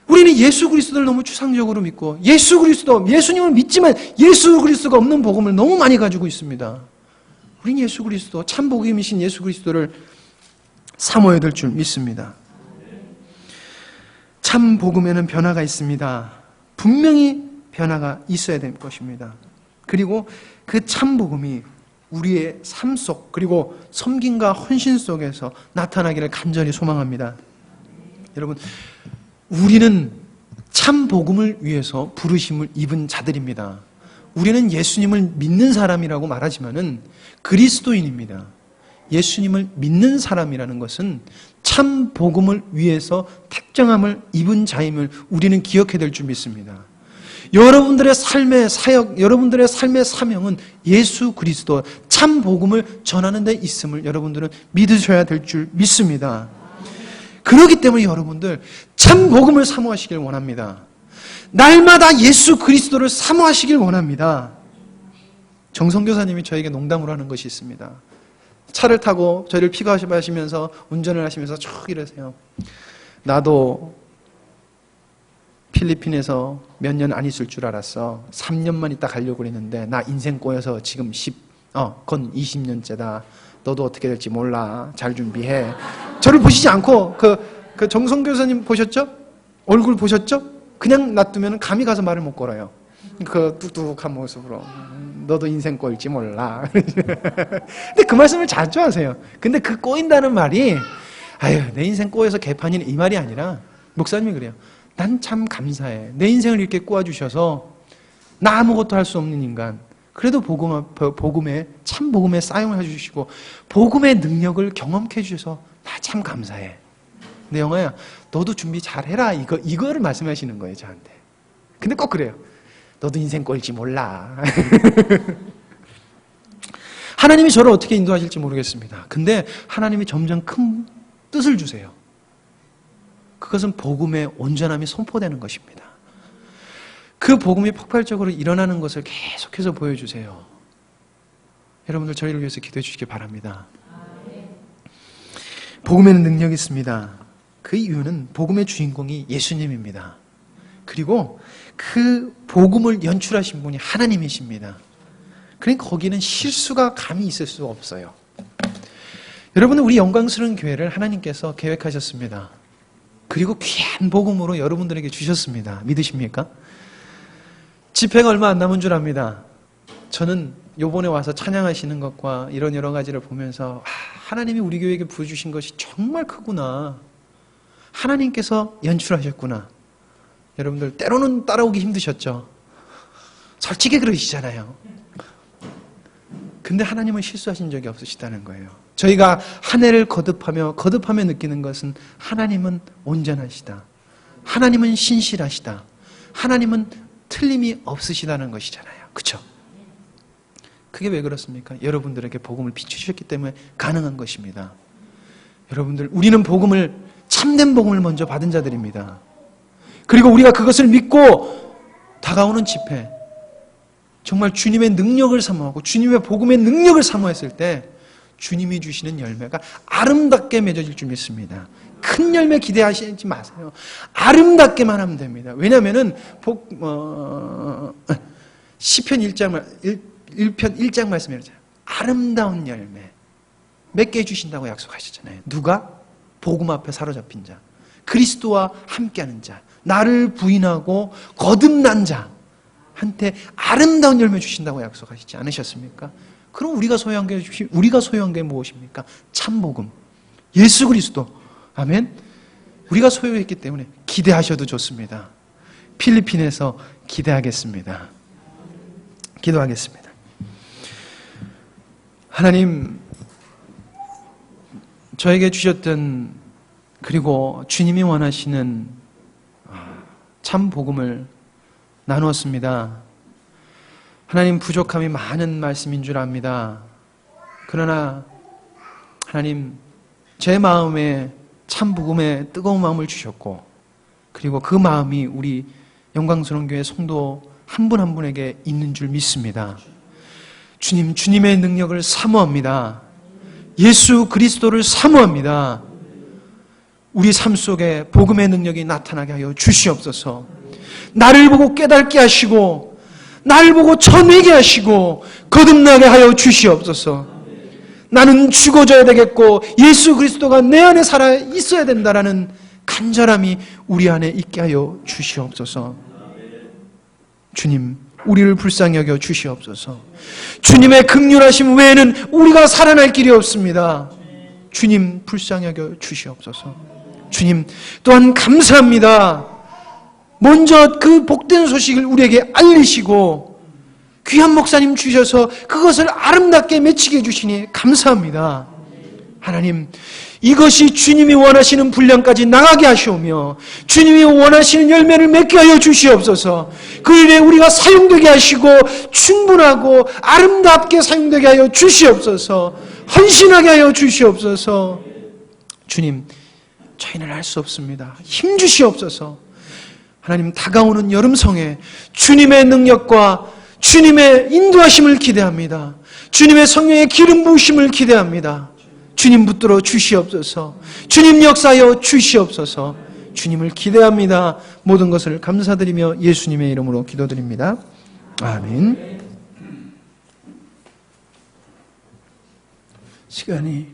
우리는 예수 그리스도를 너무 추상적으로 믿고 예수님을 믿지만 예수 그리스도가 없는 복음을 너무 많이 가지고 있습니다. 우린 예수 그리스도, 참 복음이신 예수 그리스도를 사모해야 될 줄 믿습니다. 참 복음에는 변화가 있습니다. 분명히 변화가 있어야 될 것입니다. 그리고 그 참 복음이 우리의 삶 속 그리고 섬김과 헌신 속에서 나타나기를 간절히 소망합니다. 여러분, 우리는 참 복음을 위해서 부르심을 입은 자들입니다. 우리는 예수님을 믿는 사람이라고 말하지만은 그리스도인입니다. 예수님을 믿는 사람이라는 것은 참 복음을 위해서 택정함을 입은 자임을 우리는 기억해야 될 줄 믿습니다. 여러분들의 삶의 사역, 여러분들의 삶의 사명은 예수 그리스도 참 복음을 전하는 데 있음을 여러분들은 믿으셔야 될 줄 믿습니다. 그렇기 때문에 여러분들 참 복음을 사모하시길 원합니다. 날마다 예수 그리스도를 사모하시길 원합니다. 정성교사님이 저에게 농담으로 하는 것이 있습니다. 차를 타고 저희를 픽업하시면서 운전을 하시면서 쭉 이러세요. 나도 필리핀에서 몇 년 안 있을 줄 알았어. 3년만 있다 가려고 그랬는데 나 인생 꼬여서 지금 건 20년째다. 너도 어떻게 될지 몰라. 잘 준비해. 저를 보시지 않고 그 정성교사님 보셨죠? 얼굴 보셨죠? 그냥 놔두면 감히 가서 말을 못 걸어요. 그 뚝뚝한 모습으로 너도 인생 꼬일지 몰라. 근데 그 말씀을 자주 하세요. 근데 그 꼬인다는 말이 내 인생 꼬여서 개판이네 이 말이 아니라 목사님이 그래요. 난 참 감사해. 내 인생을 이렇게 꼬아주셔서 나 아무것도 할 수 없는 인간 그래도 참 복음에 사용해 주시고 복음의 능력을 경험케 해주셔서 나 참 감사해. 근데 영아야 너도 준비 잘해라 이거를 말씀하시는 거예요 저한테. 근데 꼭 그래요. 너도 인생 꼴지 몰라. 하나님이 저를 어떻게 인도하실지 모르겠습니다. 근데 하나님이 점점 큰 뜻을 주세요. 그것은 복음의 온전함이 선포되는 것입니다. 그 복음이 폭발적으로 일어나는 것을 계속해서 보여주세요. 여러분들 저희를 위해서 기도해 주시기 바랍니다. 복음에는 능력이 있습니다. 그 이유는 복음의 주인공이 예수님입니다. 그리고 그 복음을 연출하신 분이 하나님이십니다. 그러니까 거기는 실수가 감히 있을 수 없어요. 여러분은 우리 영광스러운 교회를 하나님께서 계획하셨습니다. 그리고 귀한 복음으로 여러분들에게 주셨습니다. 믿으십니까? 집회가 얼마 안 남은 줄 압니다. 저는 요번에 와서 찬양하시는 것과 이런 여러 가지를 보면서 하나님이 우리 교회에게 부어주신 것이 정말 크구나. 하나님께서 연출하셨구나. 여러분들 때로는 따라오기 힘드셨죠? 솔직히 그러시잖아요. 근데 하나님은 실수하신 적이 없으시다는 거예요. 저희가 한 해를 거듭하며 느끼는 것은 하나님은 온전하시다. 하나님은 신실하시다. 하나님은 틀림이 없으시다는 것이잖아요. 그렇죠? 그게 왜 그렇습니까? 여러분들에게 복음을 비추셨기 때문에 가능한 것입니다. 여러분들, 우리는 복음을, 참된 복음을 먼저 받은 자들입니다. 그리고 우리가 그것을 믿고 다가오는 집회, 정말 주님의 능력을 사모하고 주님의 복음의 능력을 사모했을 때 주님이 주시는 열매가 아름답게 맺어질 줄 믿습니다. 큰 열매 기대하시지 마세요. 아름답게만 하면 됩니다. 왜냐하면 시편 1장 말씀에 이러잖아요. 아름다운 열매 몇 개 주신다고 약속하셨잖아요. 누가? 복음 앞에 사로잡힌 자, 그리스도와 함께하는 자, 나를 부인하고 거듭난 자한테 아름다운 열매 주신다고 약속하시지 않으셨습니까? 그럼 우리가 소유한 게 무엇입니까? 참복음, 예수 그리스도. 아멘. 우리가 소유했기 때문에 기대하셔도 좋습니다. 필리핀에서 기대하겠습니다. 기도하겠습니다. 하나님, 저에게 주셨던, 그리고 주님이 원하시는 참 복음을 나누었습니다. 하나님, 부족함이 많은 말씀인 줄 압니다. 그러나 하나님, 제 마음에 참 복음의 뜨거운 마음을 주셨고, 그리고 그 마음이 우리 영광스러운 교회 성도 한 분 한 분에게 있는 줄 믿습니다. 주님, 주님의 능력을 사모합니다. 예수 그리스도를 사모합니다. 우리 삶 속에 복음의 능력이 나타나게 하여 주시옵소서. 나를 보고 깨닫게 하시고, 나를 보고 쳐내게 하시고, 거듭나게 하여 주시옵소서. 나는 죽어져야 되겠고 예수 그리스도가 내 안에 살아 있어야 된다라는 간절함이 우리 안에 있게 하여 주시옵소서. 주님, 우리를 불쌍히 여겨 주시옵소서. 주님의 긍휼하심 외에는 우리가 살아날 길이 없습니다. 주님, 불쌍히 여겨 주시옵소서. 주님, 또한 감사합니다. 먼저 그 복된 소식을 우리에게 알리시고 귀한 목사님 주셔서 그것을 아름답게 맺히게 해주시니 감사합니다. 하나님, 이것이 주님이 원하시는 분량까지 나가게 하시오며 주님이 원하시는 열매를 맺게 하여 주시옵소서. 그 일에 우리가 사용되게 하시고 충분하고 아름답게 사용되게 하여 주시옵소서. 헌신하게 하여 주시옵소서. 주님, 저희는 할 수 없습니다. 힘 주시옵소서. 하나님, 다가오는 여름성에 주님의 능력과 주님의 인도하심을 기대합니다. 주님의 성령의 기름 부으심을 기대합니다. 주님 붙들어 주시옵소서. 주님 역사하여 주시옵소서. 주님을 기대합니다. 모든 것을 감사드리며 예수님의 이름으로 기도드립니다. 아멘. 시간이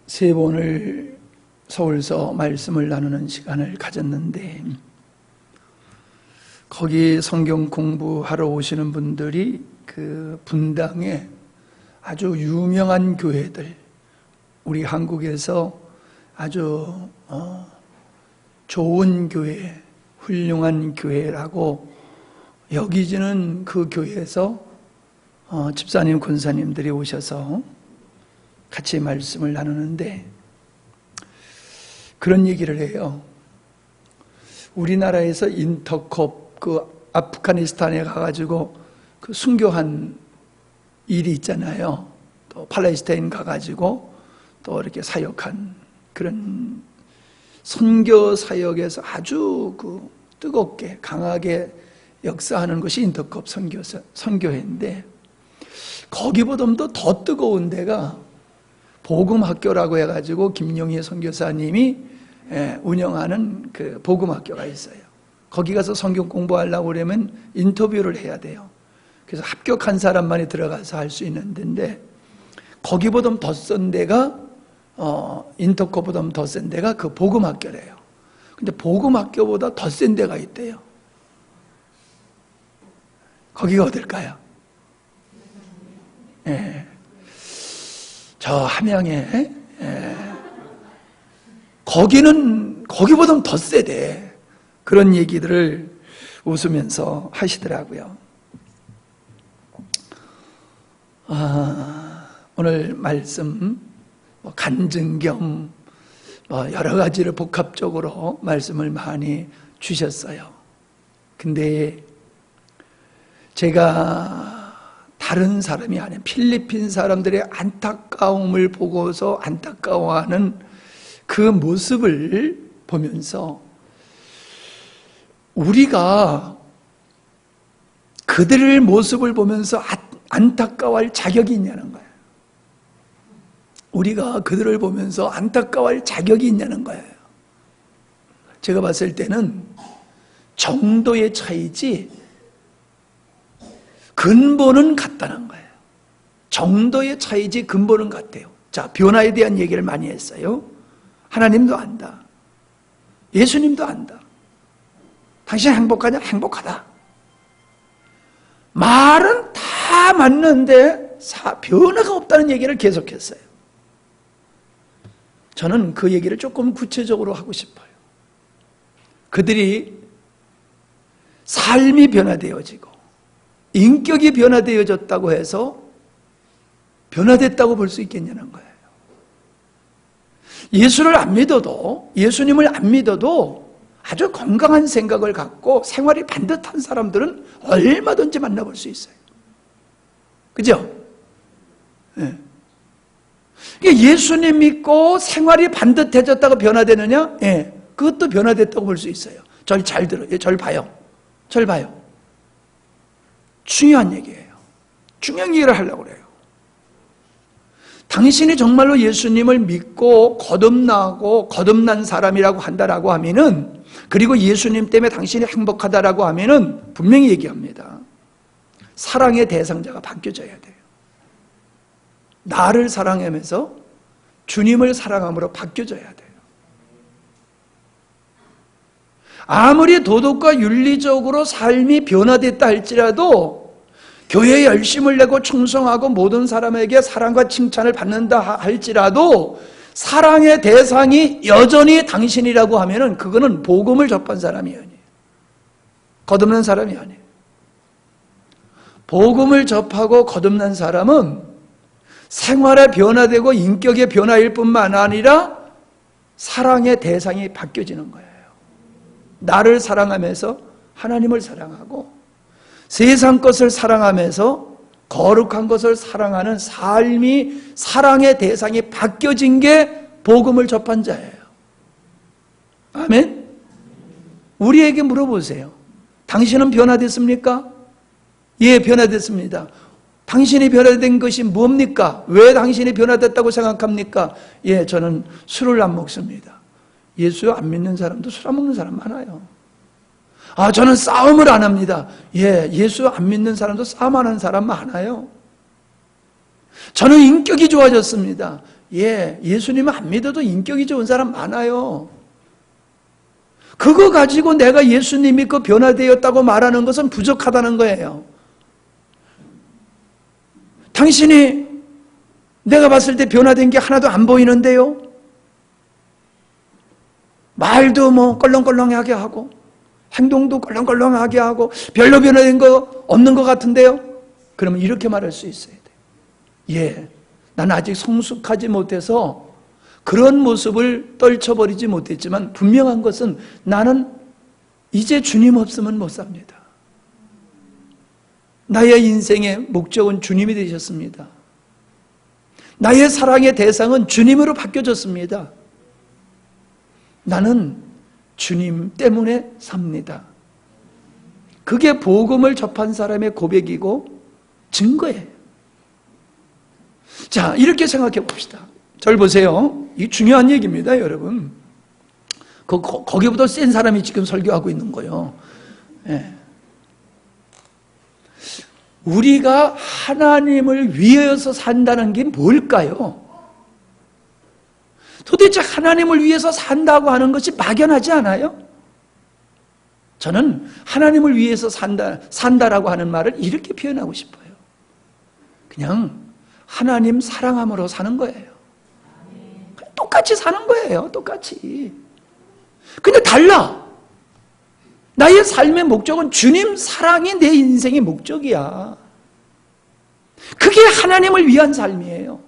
세 번을 서울서 말씀을 나누는 시간을 가졌는데, 거기 성경 공부하러 오시는 분들이 그 분당에 아주 유명한 교회들, 우리 한국에서 아주 좋은 교회, 훌륭한 교회라고 여기지는 그 교회에서 집사님, 권사님들이 오셔서 같이 말씀을 나누는데 그런 얘기를 해요. 우리나라에서 인터콥 그 아프가니스탄에 가가지고 그 순교한 일이 있잖아요. 또 팔레스타인 가가지고 또 이렇게 사역한 그런 선교 사역에서 아주 그 뜨겁게 강하게 역사하는 것이 인터컵 선교회인데, 거기보다도 더 뜨거운 데가 복음학교라고 해가지고 김용희 선교사님이 운영하는 그 복음학교가 있어요. 거기 가서 성경 공부하려고 그러면 인터뷰를 해야 돼요. 그래서 합격한 사람만이 들어가서 할 수 있는 데인데, 거기보다 더 센 데가 인터컵보다 더 센 데가 그 복음학교래요. 근데 복음학교보다 더 센 데가 있대요. 거기가 어딜까요? 예. 저 함양에 거기보다 더 세대. 그런 얘기들을 웃으면서 하시더라고요. 오늘 말씀 간증 겸 여러 가지를 복합적으로 말씀을 많이 주셨어요. 근데 제가 다른 사람이 아닌 필리핀 사람들의 안타까움을 보고서 안타까워하는 그 모습을 보면서 우리가 그들의 모습을 보면서 안타까워할 자격이 있냐는 거예요. 우리가 그들을 보면서 안타까워할 자격이 있냐는 거예요. 제가 봤을 때는 정도의 차이지 근본은 같다는 거예요. 정도의 차이지 근본은 같아요. 자, 변화에 대한 얘기를 많이 했어요. 하나님도 안다. 예수님도 안다. 당신 행복하냐? 행복하다. 말은 다 맞는데 변화가 없다는 얘기를 계속했어요. 저는 그 얘기를 조금 구체적으로 하고 싶어요. 그들이 삶이 변화되어지고 인격이 변화되어졌다고 해서 변화됐다고 볼 수 있겠냐는 거예요. 예수를 안 믿어도, 예수님을 안 믿어도 아주 건강한 생각을 갖고 생활이 반듯한 사람들은 얼마든지 만나볼 수 있어요. 그죠? 네. 예수님 믿고 생활이 반듯해졌다고 변화되느냐? 예, 그것도 변화됐다고 볼 수 있어요. 절 잘 들어요. 절 봐요. 절 봐요. 중요한 얘기예요. 중요한 얘기를 하려고 그래요. 당신이 정말로 예수님을 믿고 거듭난 사람이라고 한다라고 하면은, 그리고 예수님 때문에 당신이 행복하다라고 하면은 분명히 얘기합니다. 사랑의 대상자가 바뀌어져야 돼요. 나를 사랑하면서 주님을 사랑함으로 바뀌어져야 돼요. 아무리 도덕과 윤리적으로 삶이 변화됐다 할지라도 교회에 열심을 내고 충성하고 모든 사람에게 사랑과 칭찬을 받는다 할지라도 사랑의 대상이 여전히 당신이라고 하면은 그거는 복음을 접한 사람이 아니에요. 거듭난 사람이 아니에요. 복음을 접하고 거듭난 사람은 생활에 변화되고 인격의 변화일 뿐만 아니라 사랑의 대상이 바뀌어지는 거예요. 나를 사랑하면서 하나님을 사랑하고 세상 것을 사랑하면서 거룩한 것을 사랑하는 삶이, 사랑의 대상이 바뀌어진 게 복음을 접한 자예요. 아멘? 우리에게 물어보세요. 당신은 변화됐습니까? 예, 변화됐습니다. 당신이 변화된 것이 뭡니까? 왜 당신이 변화됐다고 생각합니까? 예, 저는 술을 안 먹습니다. 예수 안 믿는 사람도 술 안 먹는 사람 많아요. 아, 저는 싸움을 안 합니다. 예, 예수 안 믿는 사람도 싸움 안 하는 사람 많아요. 저는 인격이 좋아졌습니다. 예, 예수님을 안 믿어도 인격이 좋은 사람 많아요. 그거 가지고 내가 예수님 믿고 변화되었다고 말하는 것은 부족하다는 거예요. 당신이 내가 봤을 때 변화된 게 하나도 안 보이는데요. 말도 뭐 껄렁껄렁하게 하고 행동도 껄렁껄렁하게 하고 별로 변화된 거 없는 것 같은데요. 그러면 이렇게 말할 수 있어야 돼요. 예, 나는 아직 성숙하지 못해서 그런 모습을 떨쳐버리지 못했지만 분명한 것은 나는 이제 주님 없으면 못 삽니다. 나의 인생의 목적은 주님이 되셨습니다. 나의 사랑의 대상은 주님으로 바뀌어졌습니다. 나는 주님 때문에 삽니다. 그게 복음을 접한 사람의 고백이고 증거예요. 자, 이렇게 생각해 봅시다. 절 보세요. 이 중요한 얘기입니다, 여러분. 거기보다 센 사람이 지금 설교하고 있는 거예요. 예. 우리가 하나님을 위해서 산다는 게 뭘까요? 도대체 하나님을 위해서 산다고 하는 것이 막연하지 않아요? 저는 하나님을 위해서 산다라고 하는 말을 이렇게 표현하고 싶어요. 그냥 하나님 사랑함으로 사는 거예요. 똑같이 사는 거예요. 똑같이. 근데 달라. 나의 삶의 목적은 주님 사랑이 내 인생의 목적이야. 그게 하나님을 위한 삶이에요.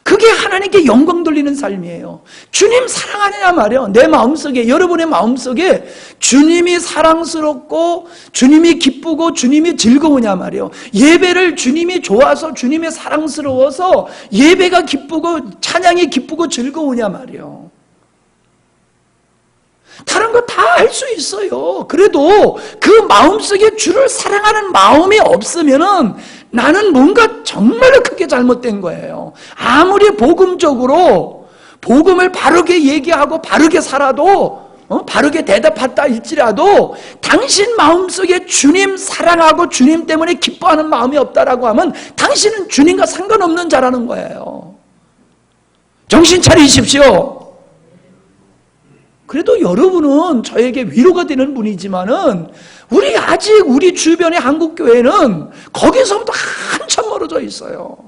그게 하나님께 영광 돌리는 삶이에요. 주님 사랑하느냐 말이에요. 내 마음속에, 여러분의 마음속에 주님이 사랑스럽고 주님이 기쁘고 주님이 즐거우냐 말이에요. 예배를 주님이 좋아서 주님이 사랑스러워서 예배가 기쁘고 찬양이 기쁘고 즐거우냐 말이에요. 다른 거 다 할 수 있어요. 그래도 그 마음속에 주를 사랑하는 마음이 없으면은 나는 뭔가 정말로 크게 잘못된 거예요. 아무리 복음적으로 복음을 바르게 얘기하고 바르게 살아도 바르게 대답했다 할지라도 당신 마음속에 주님 사랑하고 주님 때문에 기뻐하는 마음이 없다라고 하면 당신은 주님과 상관없는 자라는 거예요. 정신 차리십시오. 그래도 여러분은 저에게 위로가 되는 분이지만은 우리 주변의 한국교회는 거기서부터 한참 멀어져 있어요.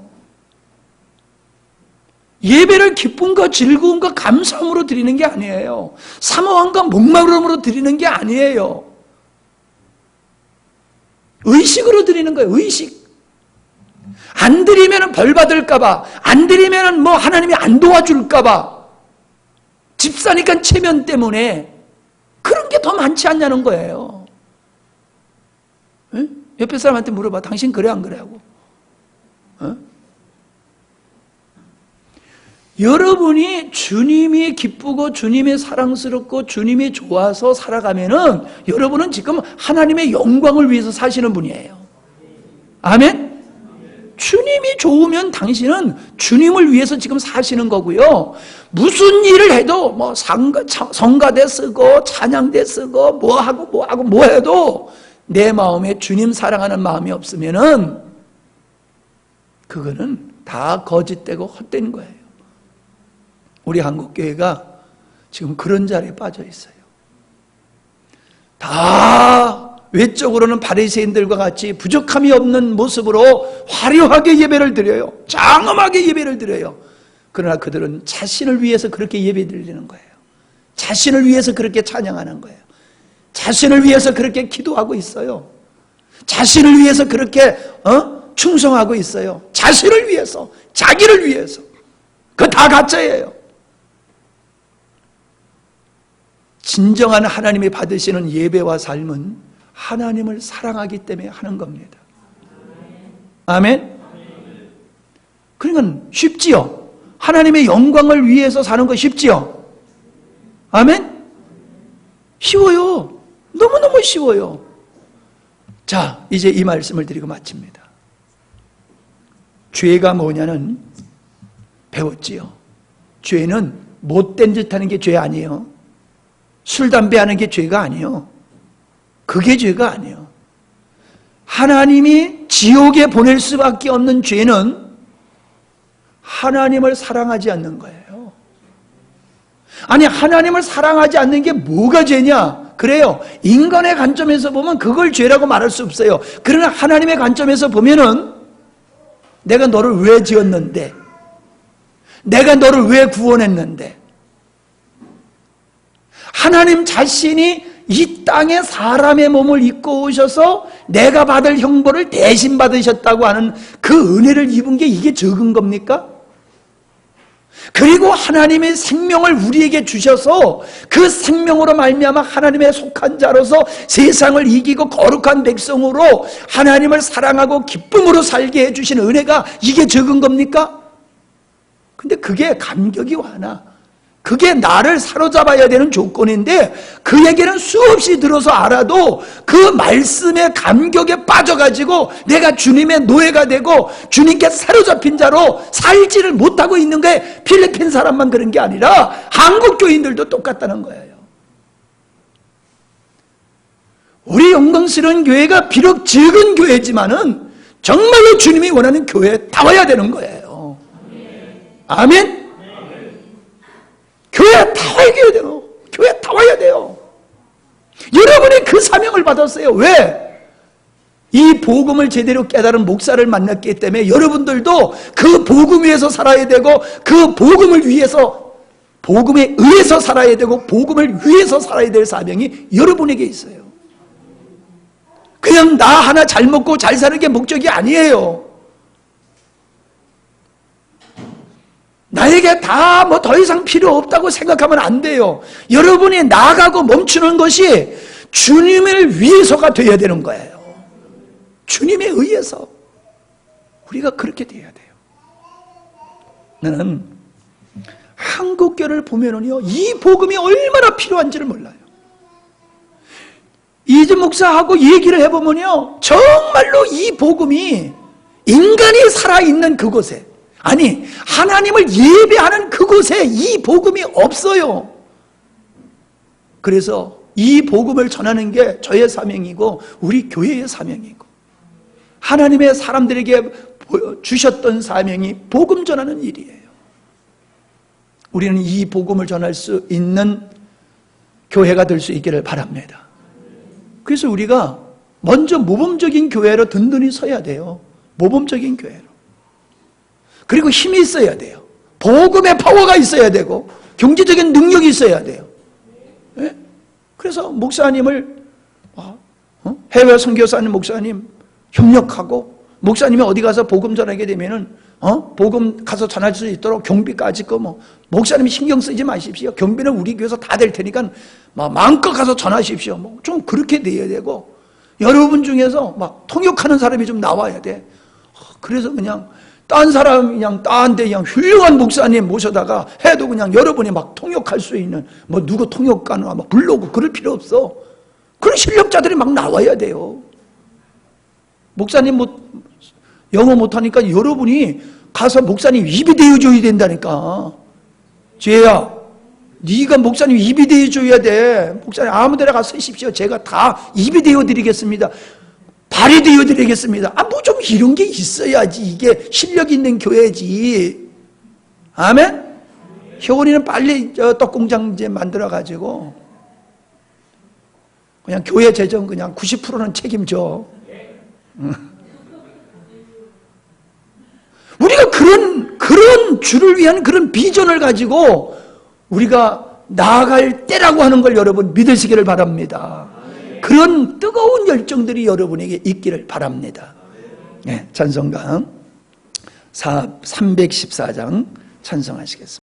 예배를 기쁨과 즐거움과 감사함으로 드리는 게 아니에요. 사모함과 목마름으로 드리는 게 아니에요. 의식으로 드리는 거예요. 의식. 안 드리면 벌 받을까봐, 안 드리면 뭐 하나님이 안 도와줄까봐, 집사니까 체면 때문에 그런 게 더 많지 않냐는 거예요. 에? 옆에 사람한테 물어봐. 당신 그래 안 그래 하고. 여러분이 주님이 기쁘고 주님이 사랑스럽고 주님이 좋아서 살아가면은 여러분은 지금 하나님의 영광을 위해서 사시는 분이에요. 아멘? 주님이 좋으면 당신은 주님을 위해서 지금 사시는 거고요. 무슨 일을 해도 뭐 성가대 쓰고 찬양대 쓰고 뭐 해도 내 마음에 주님 사랑하는 마음이 없으면은 그거는 다 거짓되고 헛된 거예요. 우리 한국교회가 지금 그런 자리에 빠져 있어요. 다 외적으로는 바리새인들과 같이 부족함이 없는 모습으로 화려하게 예배를 드려요. 장엄하게 예배를 드려요. 그러나 그들은 자신을 위해서 그렇게 예배 드리는 거예요. 자신을 위해서 그렇게 찬양하는 거예요. 자신을 위해서 그렇게 기도하고 있어요. 자신을 위해서 그렇게 충성하고 있어요. 자신을 위해서, 자기를 위해서. 그거 다 가짜예요. 진정한 하나님이 받으시는 예배와 삶은 하나님을 사랑하기 때문에 하는 겁니다. 아멘? 그러니까 쉽지요? 하나님의 영광을 위해서 사는 거 쉽지요? 아멘? 쉬워요. 너무너무 쉬워요. 자, 이제 이 말씀을 드리고 마칩니다. 죄가 뭐냐는 배웠지요. 죄는 못된 짓 하는 게 죄 아니에요. 술, 담배 하는 게 죄가 아니에요. 그게 죄가 아니에요. 하나님이 지옥에 보낼 수밖에 없는 죄는 하나님을 사랑하지 않는 거예요. 아니, 하나님을 사랑하지 않는 게 뭐가 죄냐? 그래요. 인간의 관점에서 보면 그걸 죄라고 말할 수 없어요. 그러나 하나님의 관점에서 보면은 내가 너를 왜 지었는데? 내가 너를 왜 구원했는데? 하나님 자신이 이 땅에 사람의 몸을 입고 오셔서 내가 받을 형벌을 대신 받으셨다고 하는 그 은혜를 입은 게 이게 적은 겁니까? 그리고 하나님의 생명을 우리에게 주셔서 그 생명으로 말미암아 하나님의 속한 자로서 세상을 이기고 거룩한 백성으로 하나님을 사랑하고 기쁨으로 살게 해주신 은혜가 이게 적은 겁니까? 근데 그게 감격이 와나. 그게 나를 사로잡아야 되는 조건인데 그 얘기는 수없이 들어서 알아도 그 말씀의 감격에 빠져가지고 내가 주님의 노예가 되고 주님께 사로잡힌 자로 살지를 못하고 있는 게 필리핀 사람만 그런 게 아니라 한국 교인들도 똑같다는 거예요. 우리 영광스러운 교회가 비록 적은 교회지만은 정말로 주님이 원하는 교회에 다 와야 되는 거예요. 아멘? 교회 다 와야 돼요. 교회 다 와야 돼요. 여러분이 그 사명을 받았어요. 왜? 이 복음을 제대로 깨달은 목사를 만났기 때문에 여러분들도 그 복음 위에서 살아야 되고 그 복음을 위해서, 복음에 의해서 살아야 되고 복음을 위해서 살아야 될 사명이 여러분에게 있어요. 그냥 나 하나 잘 먹고 잘 사는 게 목적이 아니에요. 나에게 다 뭐 더 이상 필요 없다고 생각하면 안 돼요. 여러분이 나아가고 멈추는 것이 주님을 위해서가 되어야 되는 거예요. 주님에 의해서 우리가 그렇게 돼야 돼요. 나는 한국교를 보면은요, 이 복음이 얼마나 필요한지를 몰라요. 이준 목사하고 얘기를 해보면요, 정말로 이 복음이 인간이 살아있는 그곳에, 아니 하나님을 예배하는 그곳에 이 복음이 없어요. 그래서 이 복음을 전하는 게 저의 사명이고 우리 교회의 사명이고, 하나님의 사람들에게 주셨던 사명이 복음 전하는 일이에요. 우리는 이 복음을 전할 수 있는 교회가 될 수 있기를 바랍니다. 그래서 우리가 먼저 모범적인 교회로 든든히 서야 돼요. 모범적인 교회로. 그리고 힘이 있어야 돼요. 복음의 파워가 있어야 되고 경제적인 능력이 있어야 돼요. 네? 그래서 목사님을 해외 선교사님 목사님 협력하고, 목사님이 어디 가서 복음 전하게 되면은 복음 가서 전할 수 있도록 경비까지 거 목사님이 신경 쓰지 마십시오. 경비는 우리 교회에서 다 될 테니까 마음껏 가서 전하십시오. 좀 그렇게 돼야 되고, 여러분 중에서 막 통역하는 사람이 좀 나와야 돼. 그래서 그냥 딴 사람 그냥 딴 데 그냥 훌륭한 목사님 모셔다가 해도 그냥 여러분이 막 통역할 수 있는 누구 통역가나 불러오고 그럴 필요 없어. 그런 실력자들이 막 나와야 돼요. 목사님 영어 못하니까 여러분이 가서 목사님 입이 되어줘야 된다니까. 죄야, 네가 목사님 입이 되어줘야 돼. 목사님 아무 데나 가서 쓰십시오. 제가 다 입이 되어드리겠습니다. 발이 되어드리겠습니다. 뭐 좀 이런 게 있어야지 이게 실력 있는 교회지. 아멘? 효원이는 빨리 떡공장 이제 만들어가지고 그냥 교회 재정 그냥 90%는 책임져. 우리가 그런 주를 위한 그런 비전을 가지고 우리가 나아갈 때라고 하는 걸 여러분 믿으시기를 바랍니다. 그런 뜨거운 열정들이 여러분에게 있기를 바랍니다. 네, 찬송가 314장 찬송하시겠습니다.